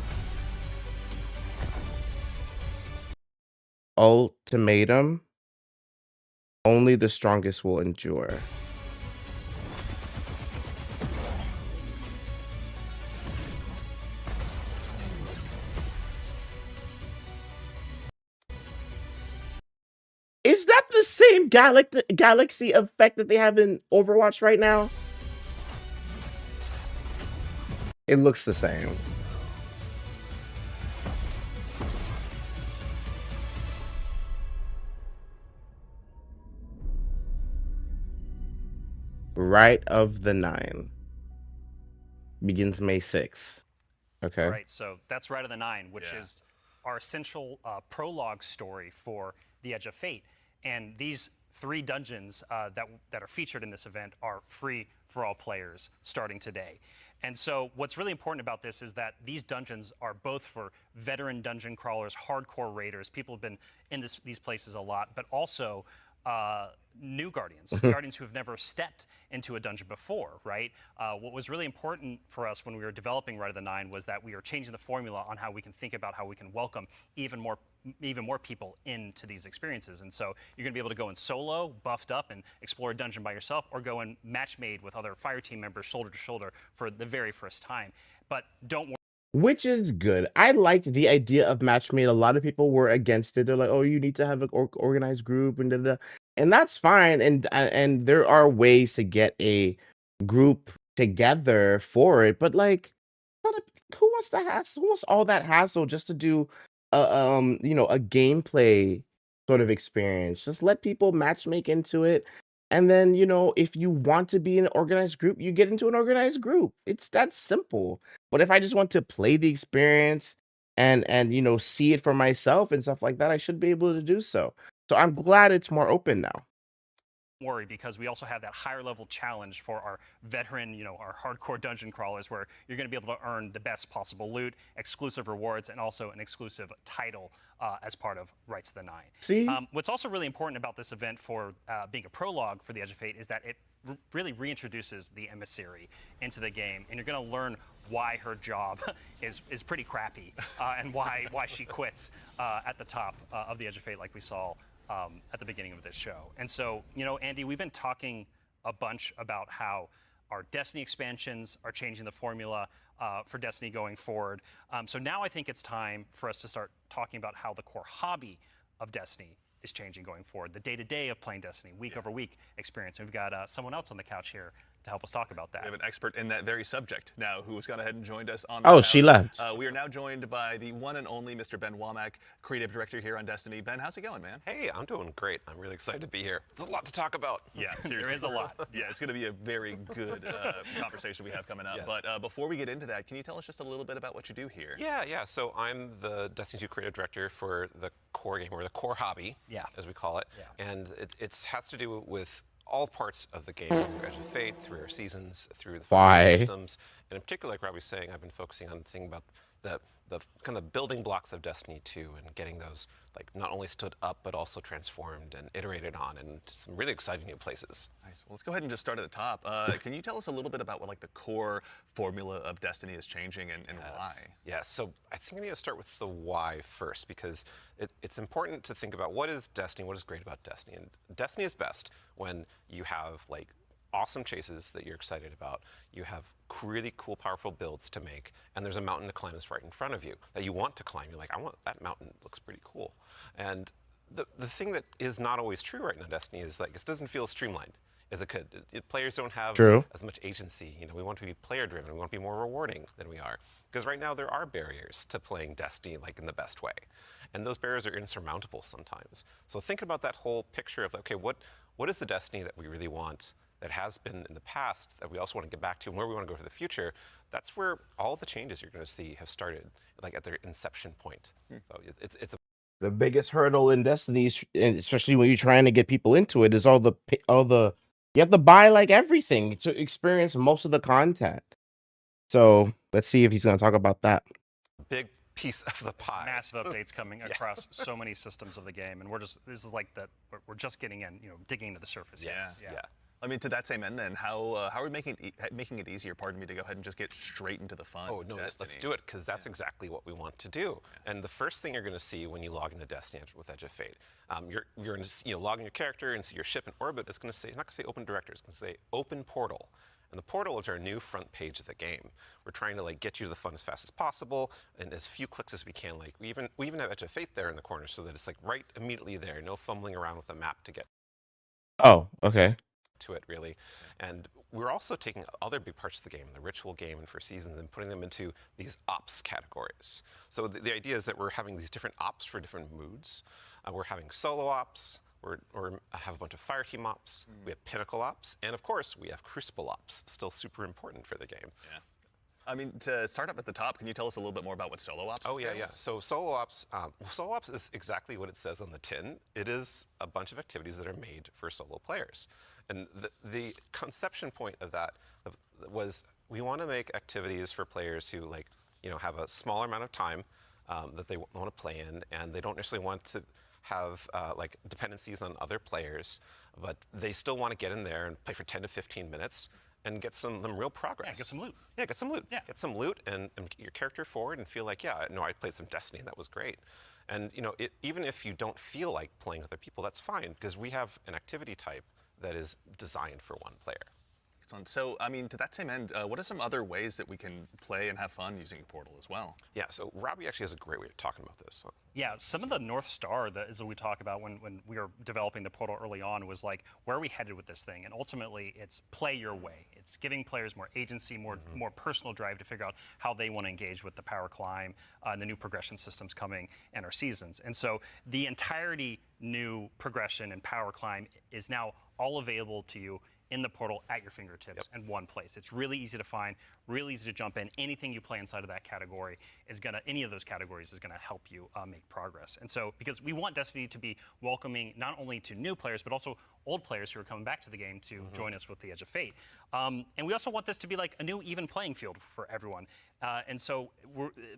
[SPEAKER 1] Ultimatum. Only the strongest will endure. Is that the same galaxy effect that they have in Overwatch right now? It looks the same. Rite of the Nine begins May 6th. Okay.
[SPEAKER 6] All right, so that's Rite of the Nine, which is our essential prologue story for the Edge of Fate. And these 3 dungeons that are featured in this event are free for all players starting today. And so what's really important about this is that these dungeons are both for veteran dungeon crawlers, hardcore raiders, people have been in these places a lot, but also new Guardians, Guardians who have never stepped into a dungeon before, right? What was really important for us when we were developing Rite of the Nine was that we are changing the formula on how we can think about how we can welcome even more people into these experiences. And so you're going to be able to go in solo, buffed up, and explore a dungeon by yourself, or go in match made with other fire team members shoulder to shoulder for the very first time. But don't worry.
[SPEAKER 1] Which is good. I liked the idea of match made. A lot of people were against it. They're like, "Oh, you need to have an organized group," and da. And that's fine. And there are ways to get a group together for it. But like, who wants the hassle? Who wants all that hassle just to do a gameplay sort of experience? Just let people match make into it. And then, if you want to be in an organized group, you get into an organized group. It's that simple. But if I just want to play the experience and see it for myself and stuff like that, I should be able to do so. So I'm glad it's more open now.
[SPEAKER 6] Worry, because we also have that higher level challenge for our veteran, our hardcore dungeon crawlers, where you're going to be able to earn the best possible loot, exclusive rewards, and also an exclusive title as part of Rites of the Nine.
[SPEAKER 1] See?
[SPEAKER 6] What's also really important about this event for being a prologue for the Edge of Fate is that it really reintroduces the emissary into the game, and you're going to learn why her job is pretty crappy and why she quits at the top of the Edge of Fate, like we saw at the beginning of this show. And so, Andy, we've been talking a bunch about how our Destiny expansions are changing the formula for Destiny going forward. So now I think it's time for us to start talking about how the core hobby of Destiny is changing going forward, the day-to-day of playing Destiny, week over week experience. And we've got someone else on the couch here to help us talk about that.
[SPEAKER 3] We have an expert in that very subject now who has gone ahead and joined us on the
[SPEAKER 1] couch. She left.
[SPEAKER 3] We are now joined by the one and only Mr. Ben Womack, creative director here on Destiny. Ben, how's it going, man?
[SPEAKER 12] Hey, I'm doing great. I'm really excited to be here. There's a lot to talk about.
[SPEAKER 3] Yeah, seriously.
[SPEAKER 6] There is a lot.
[SPEAKER 3] Yeah, it's going to be a very good conversation we have coming up. Yes. But before we get into that, can you tell us just a little bit about what you do here?
[SPEAKER 12] Yeah. So I'm the Destiny 2 creative director for the core game, or the core hobby, as we call it. Yeah. And it has to do with all parts of the game, through Edge of Fate, through our seasons, through the systems. And in particular, like Rob was saying, I've been focusing on thinking about the kind of building blocks of Destiny 2 and getting those not only stood up, but also transformed and iterated on in some really exciting new places.
[SPEAKER 3] Nice. Well, let's go ahead and just start at the top. Can you tell us a little bit about what the core formula of Destiny is changing and why?
[SPEAKER 12] Yes. So I think I need to start with the why first, because it's important to think about what is Destiny, what is great about Destiny. And Destiny is best when you have awesome chases that you're excited about, you have really cool, powerful builds to make, and there's a mountain to climb that's right in front of you that you want to climb. You're like, I want that mountain, it looks pretty cool. And the thing that is not always true right now in Destiny is it doesn't feel streamlined. as it could. Players don't have
[SPEAKER 1] True.
[SPEAKER 12] as much agency. You know, we want to be player driven. We want to be more rewarding than we are. Because right now there are barriers to playing Destiny like in the best way. And those barriers are insurmountable sometimes. So think about that whole picture of, okay, what is the Destiny that we really want, that has been in the past, that we also want to get back to, and where we want to go for the future? That's where all the changes you're going to see have started, like at their inception point. So it's a
[SPEAKER 1] The biggest hurdle in Destiny, and especially when you're trying to get people into it, is all the you have to buy like everything to experience most of the content. So let's see if he's going to talk about that.
[SPEAKER 12] big piece of the pie.
[SPEAKER 6] Massive updates coming across so many systems of the game, and this is like we're just getting in, digging into the surface.
[SPEAKER 12] Yes. Yeah.
[SPEAKER 3] I mean, to that same end, then, how are we making it easier? Pardon me, to go ahead and just get straight into the fun.
[SPEAKER 12] Oh no, let's do it, because that's exactly what we want to do. And the first thing you're going to see when you log into Destiny with Edge of Fate, you're going to log in your character and see your ship in orbit. It's going to say, it's not going to say Open Director, it's going to say Open Portal. And the portal is our new front page of the game. We're trying to get you to the fun as fast as possible, and as few clicks as we can. We even have Edge of Fate there in the corner, so that it's right immediately there. No fumbling around with the map to get.
[SPEAKER 1] Oh, okay.
[SPEAKER 12] To it, really. And we're also taking other big parts of the game, the ritual game and for seasons, and putting them into these ops categories. So the idea is that we're having these different ops for different moods. We're having solo ops, we have a bunch of fire team ops, we have pinnacle ops, and of course we have crucible ops, still super important for the game.
[SPEAKER 3] Yeah. I mean, to start up at the top, can you tell us a little bit more about what solo ops is?
[SPEAKER 12] Oh, yeah. So solo ops is exactly what it says on the tin. It is a bunch of activities that are made for solo players. And the conception point of that was, we want to make activities for players who have a smaller amount of time that they want to play in, and they don't necessarily want to have dependencies on other players, but they still want to get in there and play for 10 to 15 minutes and get some real progress.
[SPEAKER 6] Yeah, get some loot.
[SPEAKER 12] Yeah, get some loot.
[SPEAKER 6] Yeah.
[SPEAKER 12] Get some loot and get your character forward and feel like, yeah, no, I played some Destiny and that was great. And even if you don't feel like playing with other people, that's fine, because we have an activity type that is designed for one player.
[SPEAKER 3] Excellent. So, I mean, to that same end, what are some other ways that we can play and have fun using Portal as well?
[SPEAKER 12] Yeah, so Robbie actually has a great way of talking about this. So.
[SPEAKER 6] Yeah, some of the North Star that we talk about when we were developing the Portal early on was where are we headed with this thing? And ultimately, it's play your way. It's giving players more agency, more personal drive to figure out how they want to engage with the power climb and the new progression systems coming and our seasons. And so the entirety new progression and power climb is now all available to you in the portal at your fingertips in one place. It's really easy to find, really easy to jump in. Anything you play inside of that category any of those categories is gonna help you make progress. And so, because we want Destiny to be welcoming not only to new players, but also old players who are coming back to the game to join us with the Edge of Fate. And we also want this to be like a new even playing field for everyone. And so,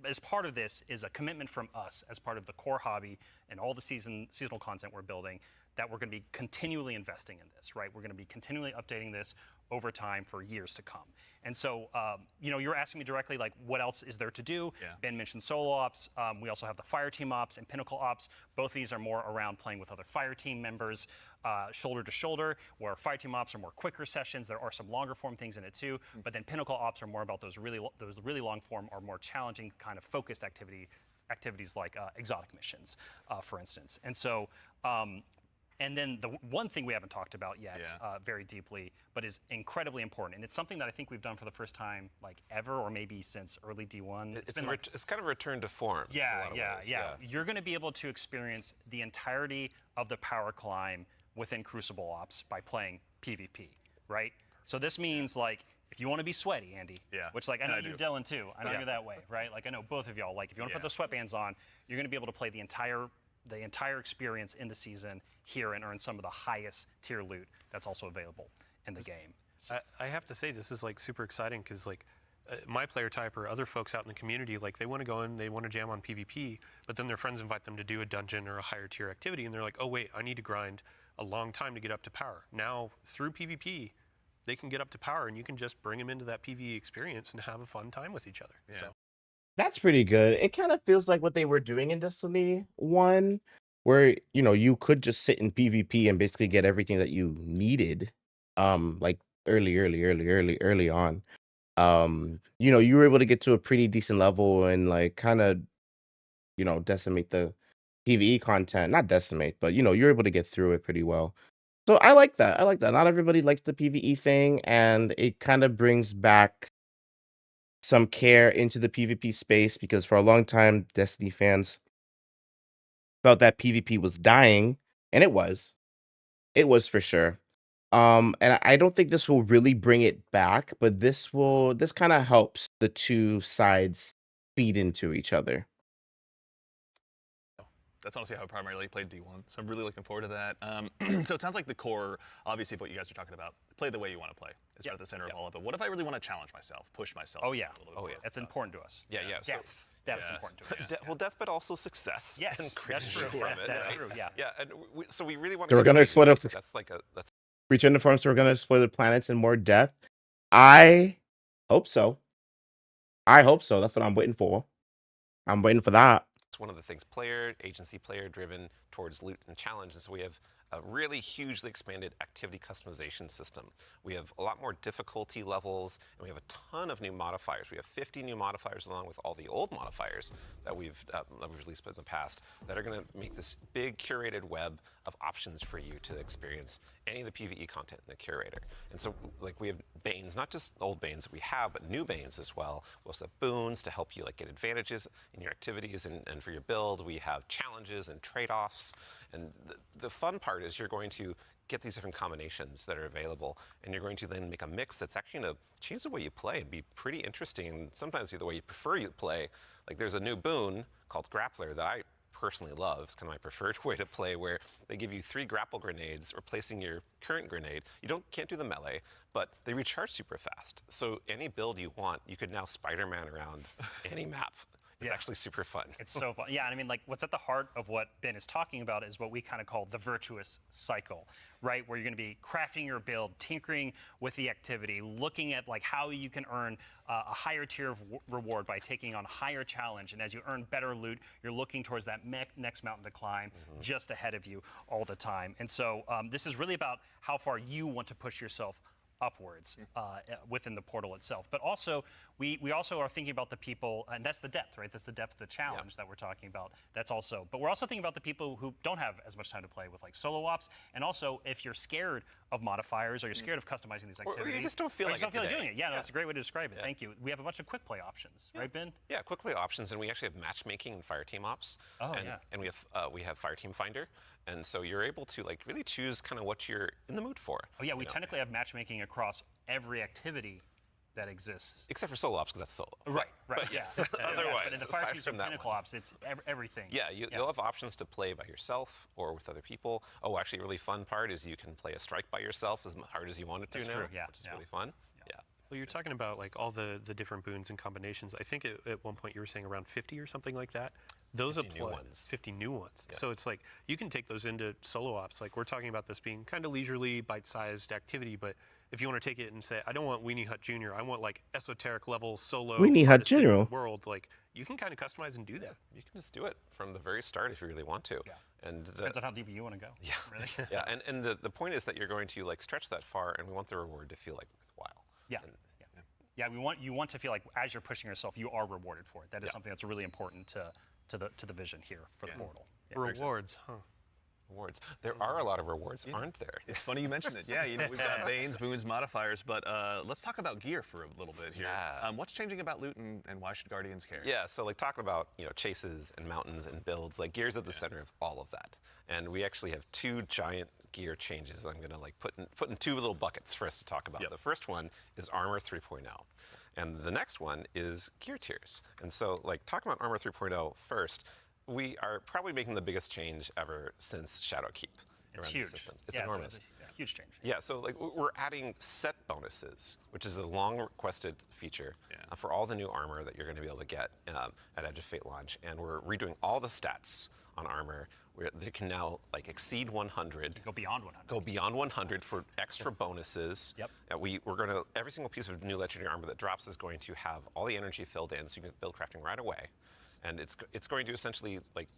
[SPEAKER 6] as part of this is a commitment from us as part of the core hobby and all the seasonal content we're building, that we're going to be continually investing in this, right? We're going to be continually updating this over time for years to come. And so, you're asking me directly, what else is there to do?
[SPEAKER 3] Yeah.
[SPEAKER 6] Ben mentioned solo ops. We also have the fire team ops and pinnacle ops. Both these are more around playing with other fire team members, shoulder to shoulder, where fire team ops are more quicker sessions. There are some longer form things in it too, but then pinnacle ops are more about those really long form or more challenging kind of focused activities like exotic missions, for instance. And so, and then the one thing we haven't talked about yet very deeply, but is incredibly important, and it's something that I think we've done for the first time ever, or maybe since early D1.
[SPEAKER 12] It's kind of a return to form.
[SPEAKER 6] Yeah. You're going to be able to experience the entirety of the power climb within Crucible Ops by playing PvP, right? So this means if you want to be sweaty, Andy, which I know you, Dylan, too. I know you're that way, right? I know both of y'all. If you want to put the sweatbands on, you're going to be able to play the entire experience in the season here and earn some of the highest tier loot that's also available in the game. So.
[SPEAKER 8] I have to say, this is super exciting, because my player type or other folks out in the community, they want to go in, they want to jam on PvP, but then their friends invite them to do a dungeon or a higher tier activity, and they're like, oh wait, I need to grind a long time to get up to power. Now, through PvP, they can get up to power, and you can just bring them into that PvE experience and have a fun time with each other.
[SPEAKER 3] Yeah.
[SPEAKER 8] So.
[SPEAKER 1] That's pretty good. It kind of feels like what they were doing in Destiny 1, where you could just sit in PvP and basically get everything that you needed, early on. You were able to get to a pretty decent level and kind of decimate the PvE content. Not decimate, but you were able to get through it pretty well. So I like that. I like that. Not everybody likes the PvE thing, and it kind of brings back some care into the PvP space because for a long time, Destiny fans felt that PvP was dying, and it was. It was for sure. And I don't think this will really bring it back, but this kind of helps the two sides feed into each other.
[SPEAKER 3] That's honestly how I primarily played D1, so I'm really looking forward to that. So it sounds like the core, obviously, of what you guys are talking about, play the way you want to play. It's at the center of all of it. What if I really want to challenge myself, push myself?
[SPEAKER 6] Oh yeah.
[SPEAKER 3] A little bit more?
[SPEAKER 6] That's important to us.
[SPEAKER 12] Yeah. So,
[SPEAKER 6] That's important to us.
[SPEAKER 12] well, death, but also success.
[SPEAKER 6] Yes,
[SPEAKER 12] and
[SPEAKER 6] that's true.
[SPEAKER 12] from it,
[SPEAKER 6] That's
[SPEAKER 12] right?
[SPEAKER 6] true. Yeah.
[SPEAKER 12] Yeah, and so we really want
[SPEAKER 1] So we're gonna explore
[SPEAKER 12] that's
[SPEAKER 1] Return to Form, so we're gonna explore the planets and more death. I hope so. I hope so. That's what I'm waiting for. I'm waiting for that.
[SPEAKER 12] It's one of the things agency player driven towards loot and challenge. And so we have a really hugely expanded activity customization system. We have a lot more difficulty levels, and we have a ton of new modifiers. We have 50 new modifiers along with all the old modifiers that we've released in the past that are going to make this big curated web of options for you to experience any of the PvE content in the curator. And so like we have Banes, not just old Banes that we have, but new Banes as well. We also have boons to help you like get advantages in your activities and for your build. We have challenges and trade-offs. And the fun part is you're going to get these different combinations that are available, and you're going to then make a mix that's actually going to change the way you play and be pretty interesting, and sometimes be the way you prefer you play. Like there's a new boon called Grappler that I personally love. It's kind of my preferred way to play, where they give you 3 grapple grenades replacing your current grenade. You can't do the melee, but they recharge super fast. So any build you want, you could now Spider-Man around any map. It's actually super fun.
[SPEAKER 6] It's so fun. Yeah, and I mean, like, what's at the heart of what Ben is talking about is what we kind of call the virtuous cycle, right? Where you're going to be crafting your build, tinkering with the activity, looking at like how you can earn a higher tier of reward by taking on higher challenge. And as you earn better loot, you're looking towards that next mountain to climb just ahead of you all the time. And so this is really about how far you want to push yourself upwards within the portal itself. But also, we also are thinking about the people, and that's the depth, right? That's the depth of the challenge that we're talking about. That's also, but we're also thinking about the people who don't have as much time to play with like solo ops, and also if you're scared of modifiers or you're scared of customizing these activities.
[SPEAKER 12] Or you just don't feel like
[SPEAKER 6] doing it. Yeah, that's a great way to describe it. Thank you. We have a bunch of quick play options, right, Ben?
[SPEAKER 12] Yeah, quick play options, and we actually have matchmaking and Fireteam ops. And we have Fireteam Finder. And so you're able to like really choose kind of what you're in the mood for.
[SPEAKER 6] Oh yeah, we technically have matchmaking across every activity that exists.
[SPEAKER 12] Except for solo ops, because that's solo.
[SPEAKER 6] Right.
[SPEAKER 12] But yes, otherwise,
[SPEAKER 6] but in the fire teams and pinnacle ops, it's everything.
[SPEAKER 12] Yeah, you'll have options to play by yourself or with other people. Oh, actually, a really fun part is you can play a strike by yourself as hard as you want it to now, which is really fun. Yeah.
[SPEAKER 8] Well, you're talking about like all the different boons and combinations. I think at one point you were saying around 50 or something like that. Those
[SPEAKER 12] 50
[SPEAKER 8] apply.
[SPEAKER 12] new ones.
[SPEAKER 8] 50 new ones.
[SPEAKER 12] Yeah.
[SPEAKER 8] So it's like you can take those into solo ops. Like we're talking about this being kind of leisurely, bite-sized activity, but if you want to take it and say, I don't want Weenie Hut Jr., I want like esoteric level solo
[SPEAKER 1] Weenie Hut Jr.
[SPEAKER 8] world, like you can kind of customize and do that.
[SPEAKER 12] You can just do it from the very start if you really want to.
[SPEAKER 6] Yeah.
[SPEAKER 12] And
[SPEAKER 6] depends on how deep you want to go.
[SPEAKER 12] Yeah.
[SPEAKER 6] Really.
[SPEAKER 12] Yeah. And the point is that you're going to like stretch that far, and we want the reward to feel like worthwhile.
[SPEAKER 6] Yeah. Yeah, you want to feel like as you're pushing yourself, you are rewarded for it. That is something that's really important to the vision here for the portal.
[SPEAKER 8] Yeah. Rewards, huh?
[SPEAKER 12] Rewards. There are a lot of rewards, aren't there?
[SPEAKER 3] It's funny you mention it. Yeah, we've got Banes, boons, modifiers, but let's talk about gear for a little bit here.
[SPEAKER 12] Yeah.
[SPEAKER 3] What's changing about loot, and why should Guardians care?
[SPEAKER 12] Yeah, so like talking about chases and mountains and builds, like gear's at the center of all of that. And we actually have 2 giant gear changes I'm gonna like put in 2 little buckets for us to talk about. The first one is Armor 3.0. And the next one is gear tiers. And so like talking about Armor 3.0 first, we are probably making the biggest change ever since Shadowkeep.
[SPEAKER 6] It's huge.
[SPEAKER 12] The system. It's enormous.
[SPEAKER 6] It's a huge change.
[SPEAKER 12] Yeah, so like we're adding set bonuses, which is a long requested feature for all the new armor that you're going to be able to get at Edge of Fate launch. And we're redoing all the stats on armor where they can now like exceed 100.
[SPEAKER 6] Go beyond 100.
[SPEAKER 12] Go beyond 100 for extra bonuses.
[SPEAKER 6] Yep.
[SPEAKER 12] We're going to, every single piece of new legendary armor that drops is going to have all the energy filled in, so you can build crafting right away. And it's going to essentially like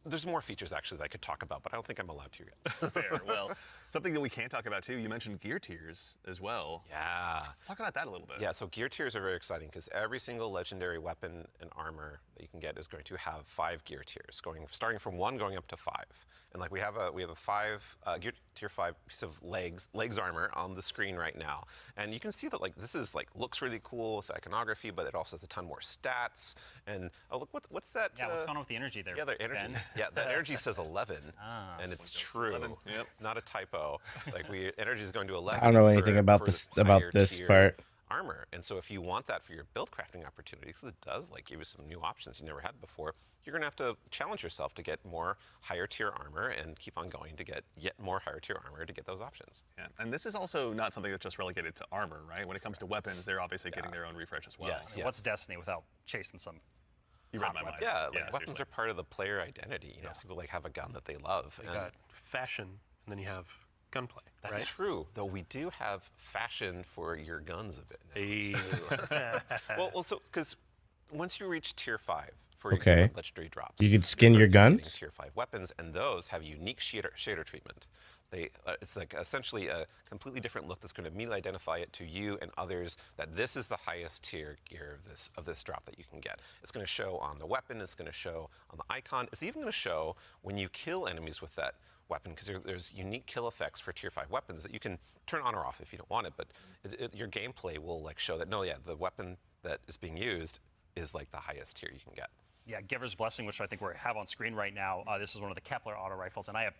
[SPEAKER 12] There's more features actually that I could talk about, but I don't think I'm allowed to yet.
[SPEAKER 3] Fair. Well, something that we can talk about too, you mentioned gear tiers as well.
[SPEAKER 12] Yeah.
[SPEAKER 3] Let's talk about that a little bit.
[SPEAKER 12] Yeah, so gear tiers are very exciting because every single legendary weapon and armor that you can get is going to have 5 gear tiers, starting from 1 going up to 5. And like we have a gear tier 5 piece of legs armor on the screen right now, and you can see that like this is like looks really cool with iconography, but it also has a ton more stats. And oh look, what's that?
[SPEAKER 6] Yeah, what's going on with the energy there?
[SPEAKER 12] Yeah, the energy.
[SPEAKER 6] Ben?
[SPEAKER 12] Yeah, the energy says 11, and it's true.
[SPEAKER 3] 11. Yep.
[SPEAKER 12] It's not a typo. Like energy is going to 11.
[SPEAKER 1] I don't know anything about this part.
[SPEAKER 12] Armor, and so if you want that for your build crafting opportunities, it does like give you some new options you never had before. You're gonna have to challenge yourself to get more higher tier armor and keep on going to get yet more higher tier armor to get those options.
[SPEAKER 3] Yeah, and this is also not something that's just relegated to armor, right? When it comes to weapons, they're obviously getting their own refresh as well.
[SPEAKER 12] Yes,
[SPEAKER 6] What's Destiny without chasing some?
[SPEAKER 3] You read my mind.
[SPEAKER 12] Yeah, like weapons
[SPEAKER 3] seriously.
[SPEAKER 12] are part of the player identity. You know, people like have a gun that they love.
[SPEAKER 8] You got fashion, and then you have gunplay.
[SPEAKER 12] That's
[SPEAKER 8] right?
[SPEAKER 12] true, though we do have fashion for your guns a bit now. well, so because once you reach tier 5 for your legendary drops,
[SPEAKER 1] you can skin your guns.
[SPEAKER 12] Tier 5 weapons, and those have unique shader treatment. It's like essentially a completely different look that's going to immediately identify it to you and others that this is the highest tier gear of this drop that you can get. It's going to show on the weapon. It's going to show on the icon. It's even going to show when you kill enemies with that weapon, because there's unique kill effects for tier 5 weapons that you can turn on or off if you don't want it, but your gameplay will like show that, no, yeah, the weapon that is being used is like the highest tier you can get.
[SPEAKER 6] Yeah, Giver's Blessing, which I think we have on screen right now. This is one of the Kepler auto rifles, and I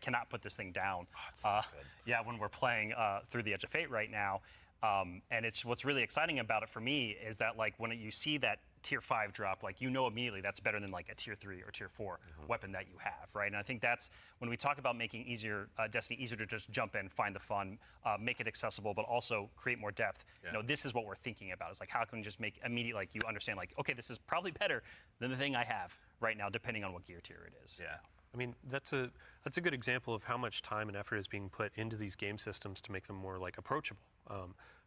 [SPEAKER 6] cannot put this thing down.
[SPEAKER 12] So
[SPEAKER 6] yeah, when we're playing through the Edge of Fate right now, and it's what's really exciting about it for me is that like when you see that tier 5 drop, like you know immediately that's better than like a tier 3 or tier 4 weapon that you have, right? And I think that's when we talk about making Destiny easier to just jump in, find the fun, make it accessible, but also create more depth. You know, this is what we're thinking about. It's like how can we just make immediate, like you understand, like okay, this is probably better than the thing I have right now, depending on what gear tier it is.
[SPEAKER 3] Yeah.
[SPEAKER 8] I mean, that's a good example of how much time and effort is being put into these game systems to make them more like approachable.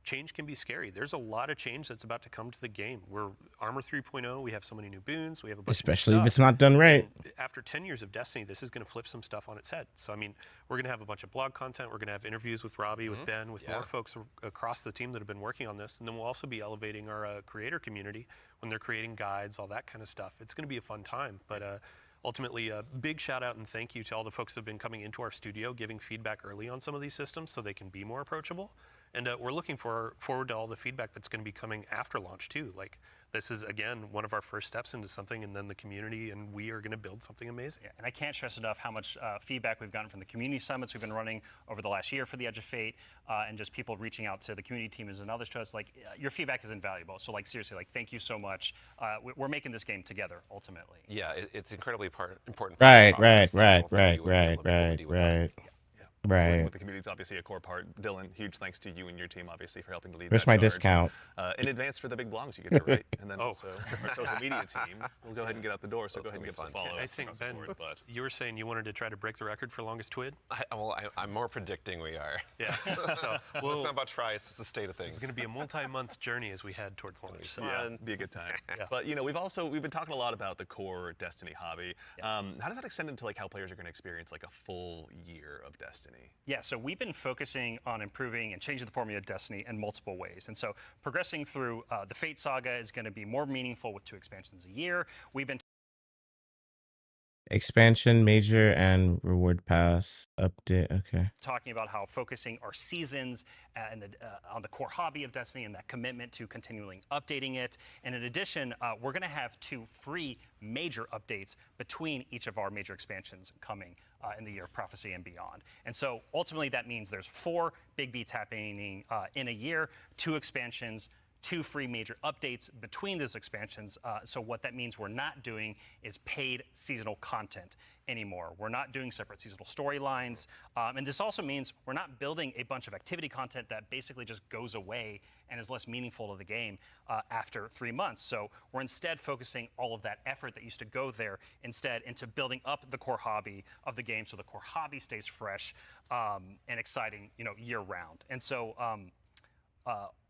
[SPEAKER 8] Change can be scary. There's a lot of change that's about to come to the game. We're Armor 3.0. We have so many new boons. We have a bunch
[SPEAKER 1] Especially
[SPEAKER 8] of
[SPEAKER 1] if it's not done right.
[SPEAKER 8] And after 10 years of Destiny, this is going to flip some stuff on its head. So I mean, we're going to have a bunch of blog content. We're going to have interviews with Robbie, with Ben, with more folks across the team that have been working on this. And then we'll also be elevating our creator community when they're creating guides, all that kind of stuff. It's going to be a fun time. But ultimately, a big shout out and thank you to all the folks that have been coming into our studio, giving feedback early on some of these systems so they can be more approachable. And we're looking forward to all the feedback that's going to be coming after launch too. Like this is again one of our first steps into something, and then the community and we are going to build something amazing.
[SPEAKER 6] Yeah, and I can't stress enough how much feedback we've gotten from the community summits we've been running over the last year for the Edge of Fate, and just people reaching out to the community teams and others to us. Like your feedback is invaluable. So like seriously, like thank you so much. We're making this game together ultimately.
[SPEAKER 12] Yeah, it's incredibly important.
[SPEAKER 1] Right.
[SPEAKER 3] Working with the community is obviously a core part. Dylan, huge thanks to you and your team, obviously, for helping to lead
[SPEAKER 1] Where's
[SPEAKER 3] that
[SPEAKER 1] my
[SPEAKER 3] charge.
[SPEAKER 1] discount?
[SPEAKER 3] In advance for the big blogs you get to write. And then also our social media team will go ahead and get out the door, so go ahead and give us a follow.
[SPEAKER 8] I think, Ben, you were saying you wanted to try to break the record for longest twid?
[SPEAKER 12] I'm more predicting we are.
[SPEAKER 8] Yeah. So
[SPEAKER 12] it's not about try, it's the state of things.
[SPEAKER 8] It's going to be a multi-month journey as we head towards launch.
[SPEAKER 3] So be a good time. But you know, we've been talking a lot about the core Destiny hobby. How does that extend into like how players are going to experience like a full year of Destiny?
[SPEAKER 6] Yeah, so we've been focusing on improving and changing the formula of Destiny in multiple ways. And so progressing through the Fate Saga is going to be more meaningful with 2 expansions a year. We've been
[SPEAKER 1] Expansion, major, and reward pass update. Okay.
[SPEAKER 6] talking about how focusing our seasons and on the core hobby of Destiny and that commitment to continually updating it. And in addition, we're going to have 2 free major updates between each of our major expansions coming in the year of prophecy and beyond. And so ultimately that means there's 4 big beats happening in a year, 2 expansions, 2 free major updates between those expansions. So what that means we're not doing is paid seasonal content anymore. We're not doing separate seasonal storylines. And this also means we're not building a bunch of activity content that basically just goes away and is less meaningful to the game after 3 months. So we're instead focusing all of that effort that used to go there instead into building up the core hobby of the game so the core hobby stays fresh and exciting, year round. And so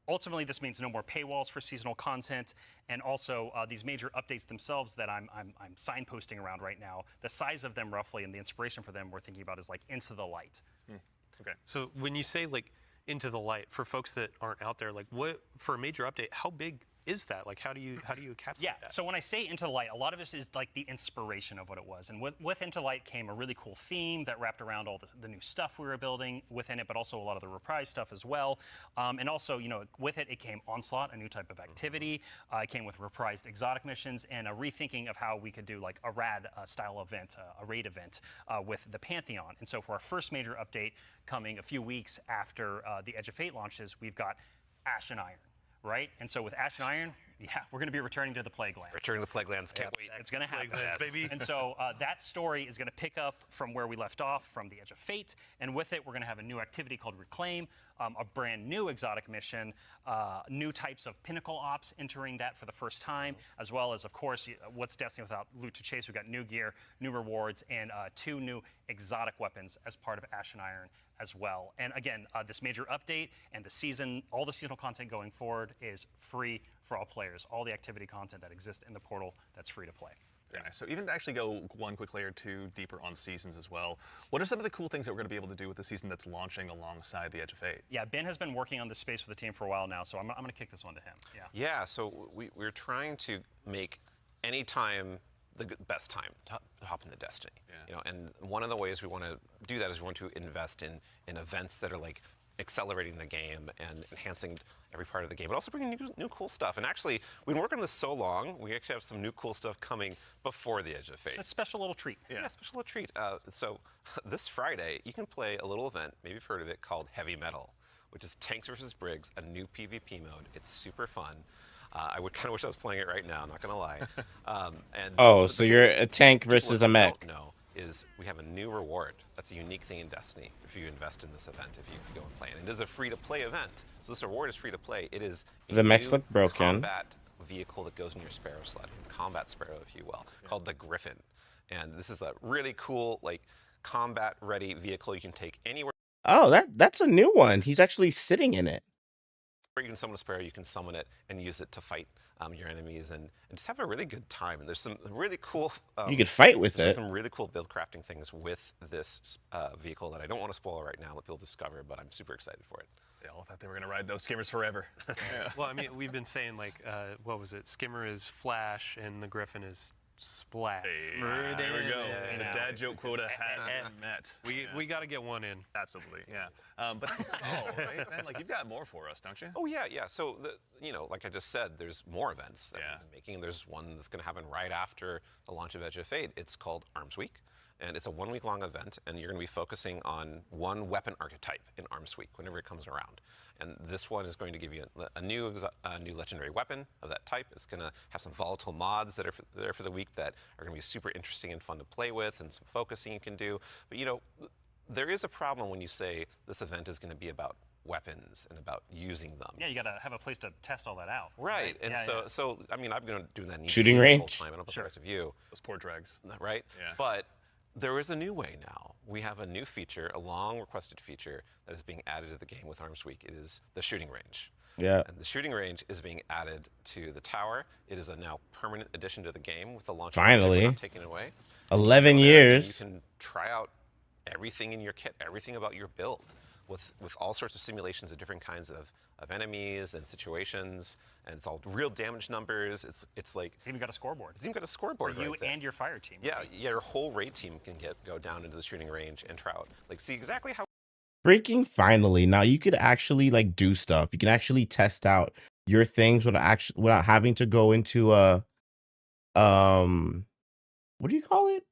[SPEAKER 6] ultimately, this means no more paywalls for seasonal content, and also these major updates themselves that I'm signposting around right now. The size of them, roughly, and the inspiration for them, we're thinking about is like Into the Light.
[SPEAKER 3] Okay.
[SPEAKER 8] So when you say like Into the Light, for folks that aren't out there, like what for a major update, how big is that? Like how do you encapsulate that?
[SPEAKER 6] So when I say Into the Light, a lot of this is like the inspiration of what it was. And with Into the Light came a really cool theme that wrapped around all the new stuff we were building within it, but also a lot of the reprise stuff as well. And also, with it came Onslaught, a new type of activity. It came with reprised exotic missions and a rethinking of how we could do like a rad style event, a raid event with the Pantheon. And so for our first major update coming a few weeks after the Edge of Fate launches, we've got Ash and Iron. Right? And so with Ash and Iron, we're going to be returning to the Plague Lands.
[SPEAKER 12] Returning to the Plague Lands, can't wait.
[SPEAKER 6] It's going to happen.
[SPEAKER 8] Plague Lands, baby.
[SPEAKER 6] And so that story is going to pick up from where we left off, from the Edge of Fate. And with it, we're going to have a new activity called Reclaim, a brand new exotic mission, new types of pinnacle ops entering that for the first time, as well as, of course, what's Destiny without loot to chase? We've got new gear, new rewards, and 2 new exotic weapons as part of Ash and Iron as well. And again, this major update and all the seasonal content going forward is free for all players. All the activity content that exists in the portal, that's free to play.
[SPEAKER 3] Very nice. So even to actually go one quick layer deeper on seasons as well, what are some of the cool things that we're going to be able to do with the season that's launching alongside the Edge of Fate?
[SPEAKER 6] Yeah, Ben has been working on this space with the team for a while now, so I'm going to kick this one to him.
[SPEAKER 12] Yeah, so we're trying to make any time the best time to hop into Destiny. And one of the ways we want to do that is we want to invest in events that are like accelerating the game and enhancing every part of the game, but also bringing new cool stuff. And actually, we've been working on this so long, we actually have some new cool stuff coming before the Edge of Fate.
[SPEAKER 6] It's a special little treat.
[SPEAKER 12] Yeah, special little treat. So this Friday, you can play a little event, maybe you've heard of it, called Heavy Metal, which is Tanks versus Briggs, a new PvP mode. It's super fun. I would kind of wish I was playing it right now, not going to lie.
[SPEAKER 1] So you're a tank versus a mech.
[SPEAKER 12] No, is we have a new reward. That's a unique thing in Destiny if you invest in this event, if you go and play it. And it is a free-to-play event. So this reward is free-to-play. It is
[SPEAKER 1] the mechs look broken.
[SPEAKER 12] Combat vehicle that goes in your Sparrow sled, combat Sparrow, if you will, called the Griffin. And this is a really cool, like, combat-ready vehicle you can take anywhere.
[SPEAKER 1] Oh, that's a new one. He's actually sitting in it.
[SPEAKER 12] You can summon a Sparrow, you can summon it and use it to fight your enemies and just have a really good time. And there's some really cool...
[SPEAKER 1] you could fight with it.
[SPEAKER 12] Some really cool build crafting things with this vehicle that I don't want to spoil right now, let people discover, but I'm super excited for it.
[SPEAKER 3] They all thought they were going to ride those skimmers forever.
[SPEAKER 8] Well, I mean, we've been saying like, what was it? Skimmer is Flash and the Griffin is Splash.
[SPEAKER 3] There we go. The dad joke quota has been met.
[SPEAKER 8] We got to get one in.
[SPEAKER 3] Absolutely, yeah. But that's not all, right, man? Like, you've got more for us, don't you?
[SPEAKER 12] Oh, yeah. So, like I just said, there's more events that we've been making. There's one that's going to happen right after the launch of Edge of Fate. It's called Arms Week. And it's a 1-week-long event, and you're going to be focusing on one weapon archetype in Arms Week whenever it comes around. And this one is going to give you a new legendary weapon of that type. It's going to have some volatile mods that are there for the week that are going to be super interesting and fun to play with, and some focusing you can do. But there is a problem when you say this event is going to be about weapons and about using them.
[SPEAKER 6] Yeah, you got to have a place to test all that out.
[SPEAKER 12] Right. And so I mean, I'm going to do that
[SPEAKER 1] shooting range
[SPEAKER 12] the whole time. I don't know about the rest of you.
[SPEAKER 3] Those poor dregs.
[SPEAKER 12] Right.
[SPEAKER 3] Yeah.
[SPEAKER 12] But there is a new way now. We have a new feature, a long requested feature that is being added to the game with Arms Week. It is the shooting range.
[SPEAKER 1] Yeah.
[SPEAKER 12] And the shooting range is being added to the tower. It is a now permanent addition to the game with the launch.
[SPEAKER 1] Finally.
[SPEAKER 12] Not taken away.
[SPEAKER 1] 11 years.
[SPEAKER 12] You can try out everything in your kit, everything about your build, with all sorts of simulations of different kinds of enemies and situations, and it's all real damage numbers. It's like
[SPEAKER 6] it's even got a scoreboard.
[SPEAKER 12] It's even got a scoreboard
[SPEAKER 6] for you
[SPEAKER 12] right there.
[SPEAKER 6] And your fire team.
[SPEAKER 12] Yeah, your whole raid team can go down into the shooting range and try out, like, see exactly how.
[SPEAKER 1] Freaking finally! Now you could actually like do stuff. You can actually test out your things without having to go into a what do you call it?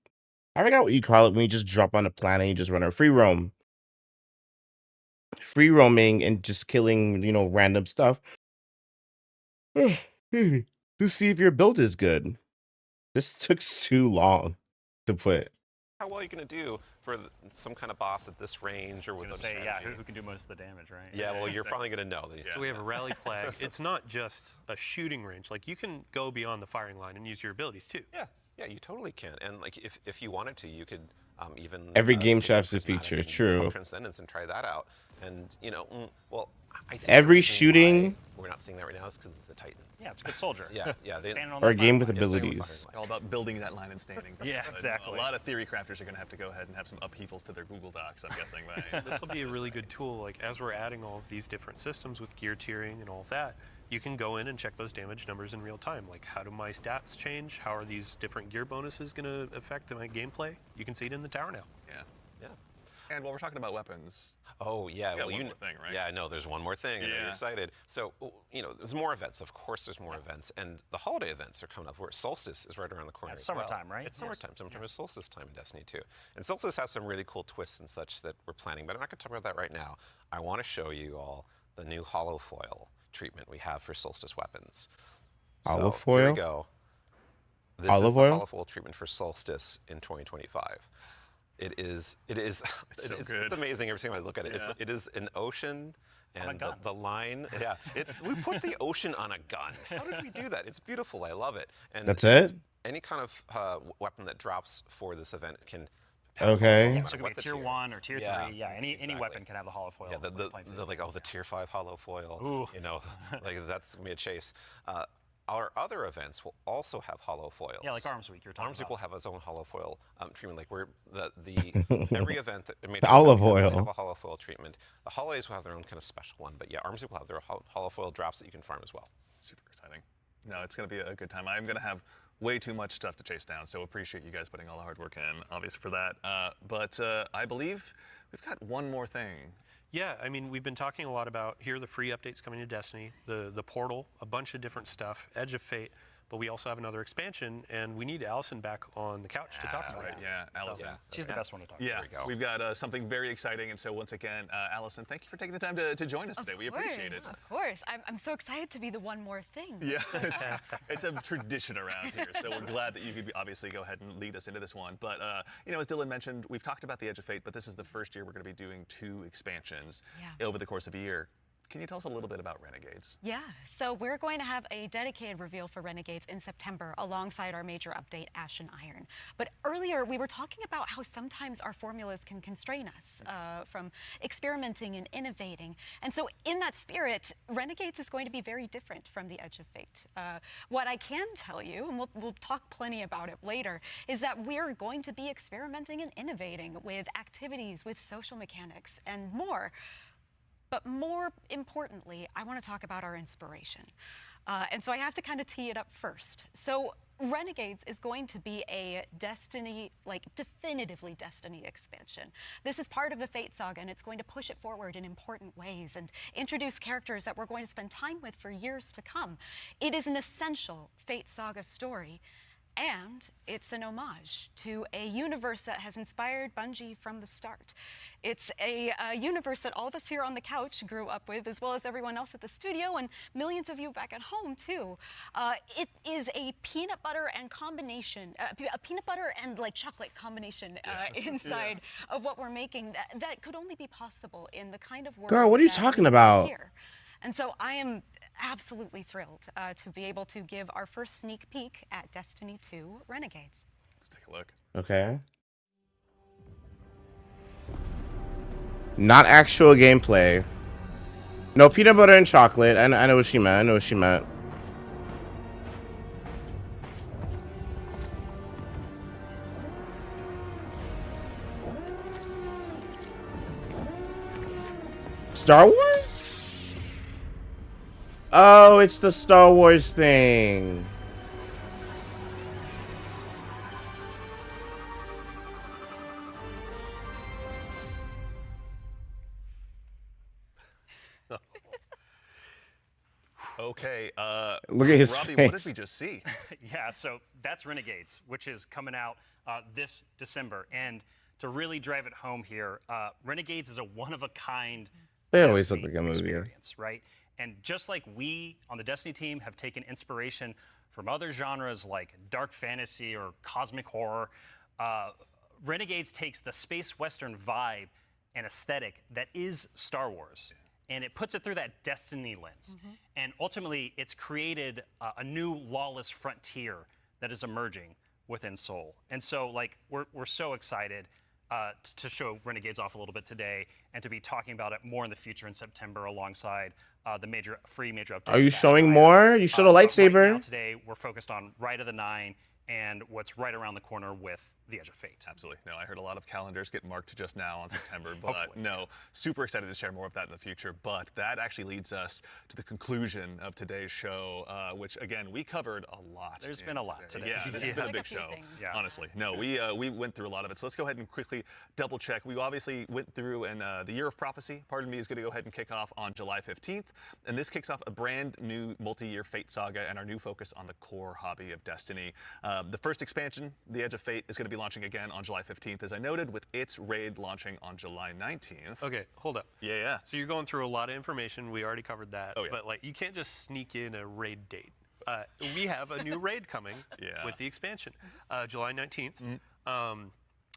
[SPEAKER 1] I forgot what you call it when you just drop on a planet and you just run a free roam. Free roaming and just killing, random stuff to see if your build is good. This took too long to put.
[SPEAKER 12] How well are you going to do for some kind of boss at this range or with a strategy?
[SPEAKER 6] Who can do most of the damage, right?
[SPEAKER 12] Yeah, well, you're finally going to know.
[SPEAKER 8] So we have a rally flag. It's not just a shooting range. Like, you can go beyond the firing line and use your abilities too.
[SPEAKER 12] Yeah, you totally can. And like, if you wanted to, you could even
[SPEAKER 1] Every game
[SPEAKER 12] taking
[SPEAKER 1] chef's a
[SPEAKER 12] Prismatic
[SPEAKER 1] feature.
[SPEAKER 12] and
[SPEAKER 1] True.
[SPEAKER 12] Punk Transcendence and try that out. And well, I think
[SPEAKER 1] Every
[SPEAKER 12] the reason
[SPEAKER 1] shooting.
[SPEAKER 12] why we're not seeing that right now is because it's a Titan.
[SPEAKER 6] Yeah, it's a good soldier.
[SPEAKER 12] Yeah.
[SPEAKER 6] Standing on
[SPEAKER 1] Or
[SPEAKER 6] the
[SPEAKER 1] a game
[SPEAKER 6] front
[SPEAKER 1] with
[SPEAKER 6] line.
[SPEAKER 1] abilities.
[SPEAKER 3] All about building that line and standing.
[SPEAKER 6] Yeah, exactly.
[SPEAKER 3] A lot of theory crafters are going to have to go ahead and have some upheavals to their Google Docs, I'm guessing.
[SPEAKER 8] This will be a really good tool. Like as we're adding all of these different systems with gear tiering and all of that, you can go in and check those damage numbers in real time. Like how do my stats change? How are these different gear bonuses going to affect my gameplay? You can see it in the tower now.
[SPEAKER 3] Yeah. And while we're talking about weapons.
[SPEAKER 12] Oh yeah,
[SPEAKER 3] well, one more thing, right?
[SPEAKER 12] Yeah, I know. There's one more thing. I know you're excited. So there's more events. Of course, there's more events, and the holiday events are coming up. Where Solstice is right around the corner.
[SPEAKER 6] It's summertime, right?
[SPEAKER 12] It's summertime. Summertime is solstice time in Destiny 2, and Solstice has some really cool twists and such that we're planning. But I'm not going to talk about that right now. I want to show you all the new holofoil treatment we have for Solstice weapons.
[SPEAKER 1] Holofoil.
[SPEAKER 12] So, here we go. This is the
[SPEAKER 1] Holofoil
[SPEAKER 12] holofoil treatment for Solstice in 2025. It is
[SPEAKER 3] so good.
[SPEAKER 12] It's amazing every time I look at it.
[SPEAKER 3] Yeah.
[SPEAKER 12] It is an ocean and the line. Yeah, we put the ocean on a gun. How did we do that? It's beautiful. I love it. And
[SPEAKER 1] That's it?
[SPEAKER 12] Any kind of weapon that drops for this event can.
[SPEAKER 1] Okay.
[SPEAKER 6] Yeah, so it could be tier 1 or tier 3. Yeah, any weapon can have the holofoil.
[SPEAKER 12] Yeah, the tier 5 holofoil.
[SPEAKER 6] Ooh.
[SPEAKER 12] Like that's gonna be a chase. Our other events will also have holofoils.
[SPEAKER 6] Yeah, like Arms Week you're talking
[SPEAKER 12] Arms Week
[SPEAKER 6] about.
[SPEAKER 12] will have its own holofoil treatment. Like we're every event that made
[SPEAKER 1] The olive
[SPEAKER 12] will
[SPEAKER 1] oil.
[SPEAKER 12] have a holofoil treatment. The holidays will have their own kind of special one, but yeah, Arms Week will have their holofoil drops that you can farm as well.
[SPEAKER 3] Super exciting. No, it's going to be a good time. I'm going to have way too much stuff to chase down, so appreciate you guys putting all the hard work in, obviously, for that. But I believe we've got one more thing.
[SPEAKER 8] Yeah, I mean, we've been talking a lot about here are the free updates coming to Destiny, the portal, a bunch of different stuff, Edge of Fate, but we also have another expansion, and we need Allison back on the couch to talk about it.
[SPEAKER 3] Yeah, Allison.
[SPEAKER 6] She's the best one to talk
[SPEAKER 3] Yeah,
[SPEAKER 6] about.
[SPEAKER 3] we've got something very exciting, and so once again, Allison, thank you for taking the time to join us today. We appreciate it.
[SPEAKER 7] Of course. I'm so excited to be the one more thing.
[SPEAKER 3] Yeah, it's a tradition around here, so we're glad that you could obviously go ahead and lead us into this one. But, as Dylan mentioned, we've talked about the Edge of Fate, but this is the first year we're going to be doing 2 expansions over the course of a year. Can you tell us a little bit about Renegades?
[SPEAKER 7] Yeah, so we're going to have a dedicated reveal for Renegades in September alongside our major update, Ash and Iron. But earlier we were talking about how sometimes our formulas can constrain us from experimenting and innovating. And so in that spirit, Renegades is going to be very different from the Edge of Fate. What I can tell you, and we'll talk plenty about it later, is that we're going to be experimenting and innovating with activities, with social mechanics, and more. But more importantly, I want to talk about our inspiration. And so I have to kind of tee it up first. So Renegades is going to be a Destiny, definitively Destiny expansion. This is part of the Fate saga, and it's going to push it forward in important ways and introduce characters that we're going to spend time with for years to come. It is an essential Fate saga story. And it's an homage to a universe that has inspired Bungie from the start. It's a universe that all of us here on the couch grew up with, as well as everyone else at the studio and millions of you back at home too. It is a peanut butter and combination, a peanut butter and chocolate combination inside of what we're making that could only be possible in the kind of world.
[SPEAKER 1] Girl, what are you talking about?
[SPEAKER 7] Here. And so I am absolutely thrilled to be able to give our first sneak peek at Destiny 2 Renegades.
[SPEAKER 3] Let's take a look.
[SPEAKER 1] Okay. Not actual gameplay. No peanut butter and chocolate. I know what she meant. Star Wars? Oh, it's the Star Wars thing.
[SPEAKER 3] Okay.
[SPEAKER 1] Look at his
[SPEAKER 3] Robbie,
[SPEAKER 1] face.
[SPEAKER 3] what did we just see?
[SPEAKER 6] Yeah, so that's Renegades, which is coming out this December. And to really drive it home here, Renegades is a one-of-a-kind
[SPEAKER 1] They always look like a movie.
[SPEAKER 6] experience, right? And just like we on the Destiny team have taken inspiration from other genres like dark fantasy or cosmic horror, Renegades takes the space western vibe and aesthetic that is Star Wars, and it puts it through that Destiny lens. And ultimately, it's created a new lawless frontier that is emerging within Seoul. And so, we're so excited to show Renegades off a little bit today and to be talking about it more in the future in September alongside the free major update.
[SPEAKER 1] Are you showing more? You showed a lightsaber.
[SPEAKER 6] Right now, today, we're focused on Rite of the Nine and what's right around the corner with the Edge of Fate.
[SPEAKER 3] Absolutely. No, I heard a lot of calendars get marked just now on September, but no, super excited to share more of that in the future. But that actually leads us to the conclusion of today's show, which again, we covered a lot.
[SPEAKER 6] There's been a lot today.
[SPEAKER 3] Yeah, this has been a big show, honestly. No, we went through a lot of it. So let's go ahead and quickly double check. We obviously went through, and the Year of Prophecy, pardon me, is going to go ahead and kick off on July 15th. And this kicks off a brand new multi-year Fate saga and our new focus on the core hobby of Destiny. The first expansion, The Edge of Fate, is going to be launching again on July 15th, as I noted, with its raid launching on July 19th.
[SPEAKER 8] Okay, hold up.
[SPEAKER 3] Yeah.
[SPEAKER 8] So you're going through a lot of information. We already covered that.
[SPEAKER 3] Oh, yeah.
[SPEAKER 8] But like, you can't just sneak in a raid date. We have a new raid coming with the expansion, July 19th.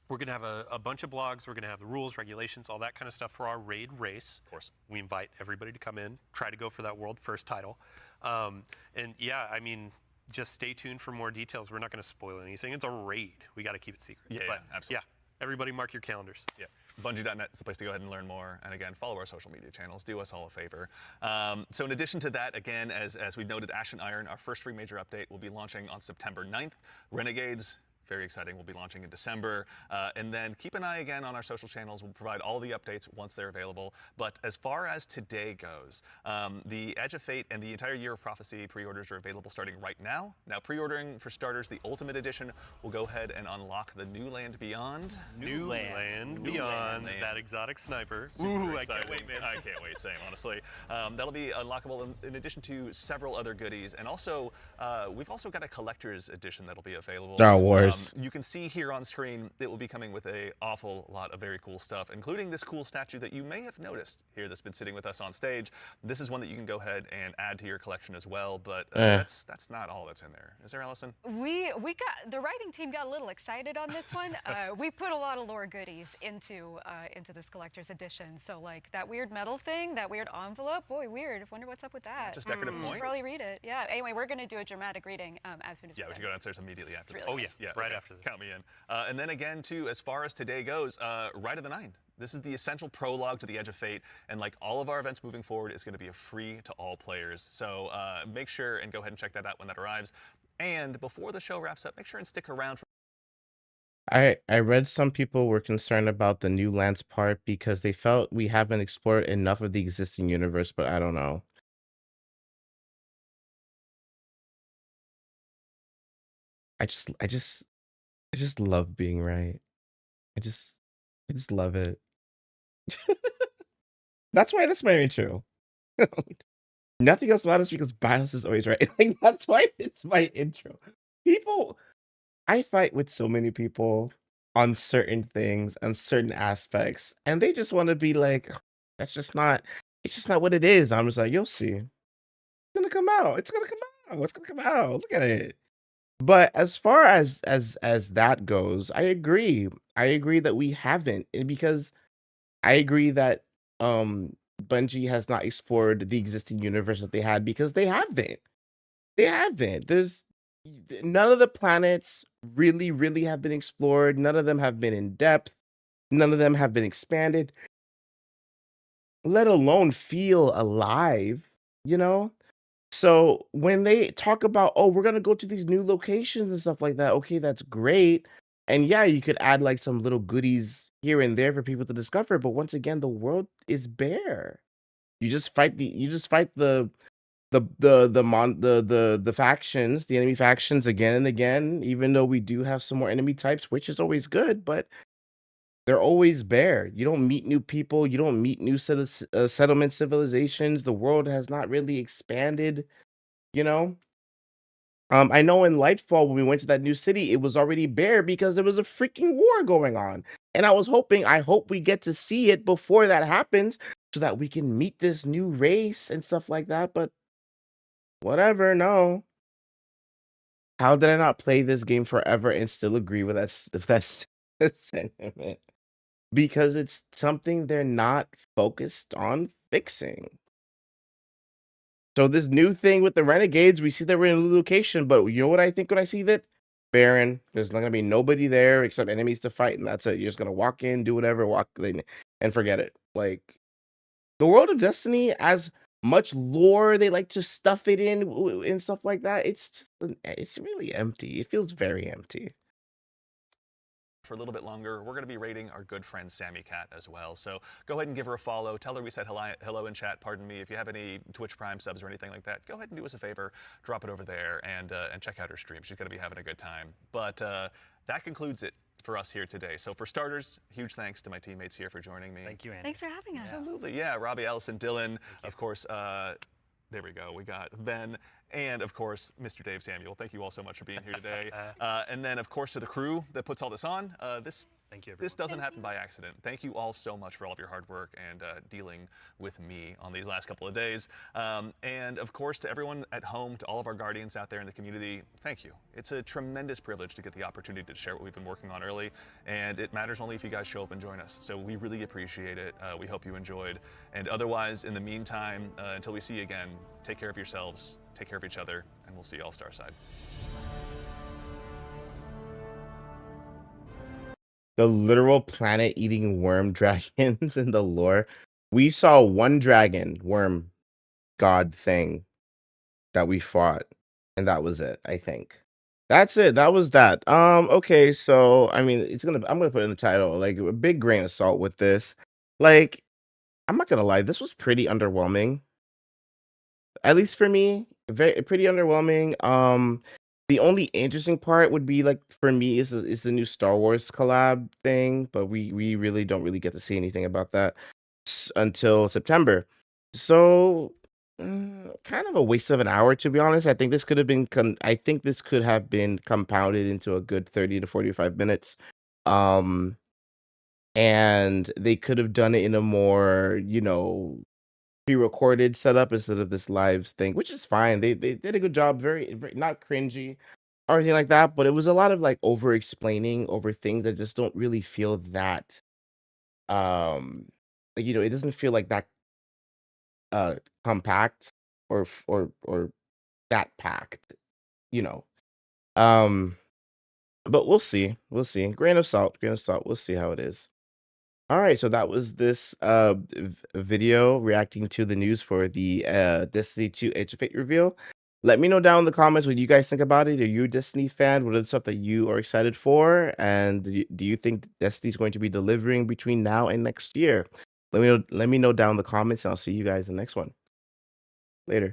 [SPEAKER 8] We're going to have a bunch of blogs. We're going to have the rules, regulations, all that kind of stuff for our raid race.
[SPEAKER 3] Of course.
[SPEAKER 8] We invite everybody to come in, try to go for that world first title. And yeah, I mean, just stay tuned for more details. We're not going to spoil anything. It's a raid. We got to keep it secret.
[SPEAKER 3] Yeah, absolutely.
[SPEAKER 8] Yeah, everybody mark your calendars.
[SPEAKER 3] Yeah. Bungie.net is the place to go ahead and learn more. And again, follow our social media channels. Do us all a favor. So in addition to that, again, as we noted, Ash and Iron, our first free major update, will be launching on September 9th. Renegades, very exciting, will be launching in December. And then keep an eye again on our social channels. We'll provide all the updates once they're available. But as far as today goes, the Edge of Fate and the entire Year of Prophecy pre-orders are available starting right now. Now, pre-ordering for starters, the Ultimate Edition will go ahead and unlock the New Land Beyond.
[SPEAKER 8] New Land Beyond, that exotic sniper.
[SPEAKER 3] Ooh,
[SPEAKER 8] I can't wait, man.
[SPEAKER 3] I can't wait, same, honestly. That'll be unlockable in addition to several other goodies. And also, we've also got a collector's edition that'll be available.
[SPEAKER 1] Star Wars.
[SPEAKER 3] You can see here on screen, it will be coming with an awful lot of very cool stuff, including this cool statue that you may have noticed here that's been sitting with us on stage. This is one that you can go ahead and add to your collection as well, but that's not all that's in there. Is there, Allison?
[SPEAKER 7] We got, the writing team got a little excited on this one. We put a lot of lore goodies into this collector's edition. So like that weird metal thing, that weird envelope, boy, weird. Wonder what's up with that.
[SPEAKER 3] Just decorative points?
[SPEAKER 7] Should probably read it. Yeah. Anyway, we're gonna do a dramatic reading as soon as
[SPEAKER 3] we should go downstairs immediately after.
[SPEAKER 7] Really
[SPEAKER 8] right after this.
[SPEAKER 3] Count me in. And then again, too, as far as today goes, Rite of the Nine. This is the essential prologue to the Edge of Fate, and like all of our events moving forward, is going to be a free to all players. So make sure and go ahead and check that out when that arrives. And before the show wraps up, make sure and stick around for.
[SPEAKER 1] I read some people were concerned about the new lands part because they felt we haven't explored enough of the existing universe, but I don't know. I just love being right. I just love it. That's why that's my intro. Nothing else matters because Bios is always right. Like, that's why it's my intro. I fight with so many people on certain things and certain aspects, and they just want to be like, it's just not what it is. I'm just like, you'll see. It's gonna come out. It's gonna come out. Look at it. But as far as that goes, I agree. I agree that we haven't, because I agree that Bungie has not explored the existing universe that they had, because they haven't. There's none of the planets really have been explored. None of them have been in depth. None of them have been expanded, let alone feel alive, you know? So when they talk about, oh, we're going to go to these new locations and stuff like that, okay, that's great. And yeah, you could add like some little goodies here and there for people to discover. But once again, the world is bare. You just fight the factions, the enemy factions again and again, even though we do have some more enemy types, which is always good, but they're always bare. You don't meet new people. You don't meet new settlement civilizations. The world has not really expanded, you know? I know in Lightfall, when we went to that new city, it was already bare because there was a freaking war going on. And I hope we get to see it before that happens so that we can meet this new race and stuff like that. But whatever, no. How did I not play this game forever and still agree with that sentiment? Because it's something they're not focused on fixing. So this new thing with the Renegades, we see that we're in a new location, but you know what I think when I see that? barren. There's not gonna be nobody there except enemies to fight, and that's it. You're just gonna walk in, do whatever, walk in, and forget it. Like the world of Destiny, as much lore they like to stuff it in and stuff like that, it's really empty. It feels very empty.
[SPEAKER 3] For a little bit longer, we're going to be rating our good friend Sammy Cat as well. So go ahead and give her a follow. Tell her we said hello in chat. Pardon me. If you have any Twitch Prime subs or anything like that, go ahead and do us a favor. Drop it over there and check out her stream. She's going to be having a good time. But that concludes it for us here today. So for starters, huge thanks to my teammates here for joining me.
[SPEAKER 6] Thank you, Andy.
[SPEAKER 7] Thanks for having us.
[SPEAKER 3] Absolutely. Yeah. Robbie, Allison, Dylan, of course. There we go. We got Ben and, of course, Mr. Dave Samuel. Thank you all so much for being here today. And then, of course, to the crew that puts all this on.
[SPEAKER 6] Thank you,
[SPEAKER 3] This doesn't happen by accident. Thank you all so much for all of your hard work and dealing with me on these last couple of days. And, of course, to everyone at home, to all of our guardians out there in the community, thank you. It's a tremendous privilege to get the opportunity to share what we've been working on early. And it matters only if you guys show up and join us. So we really appreciate it. We hope you enjoyed. And otherwise, in the meantime, until we see you again, take care of yourselves, take care of each other, and we'll see you all Starside.
[SPEAKER 1] The literal planet-eating worm dragons in the lore. We saw one dragon worm god thing that we fought, and that was it, I think. That's it. That was that. Okay, so I mean, I'm gonna put it in the title, like a big grain of salt with this. Like, I'm not gonna lie, this was pretty underwhelming. At least for me, pretty underwhelming. The only interesting part would be like for me is the new Star Wars collab thing, but we really don't really get to see anything about that until September. So kind of a waste of an hour, to be honest. I think this could have been compounded into a good 30 to 45 minutes. And they could have done it in a more, pre-recorded setup instead of this live thing, which is fine. They did a good job, very not cringy or anything like that, but it was a lot of like over explaining over things that just don't really feel that it doesn't feel like that compact or that packed, you know. But we'll see. We'll see. Grain of salt, grain of salt. We'll see how it is. All right, so that was this video reacting to the news for the Destiny 2 Age of Fate reveal. Let me know down in the comments what you guys think about it. Are you a Destiny fan? What are the stuff that you are excited for? And do you think Destiny's going to be delivering between now and next year? Let me know down in the comments, and I'll see you guys in the next one. Later.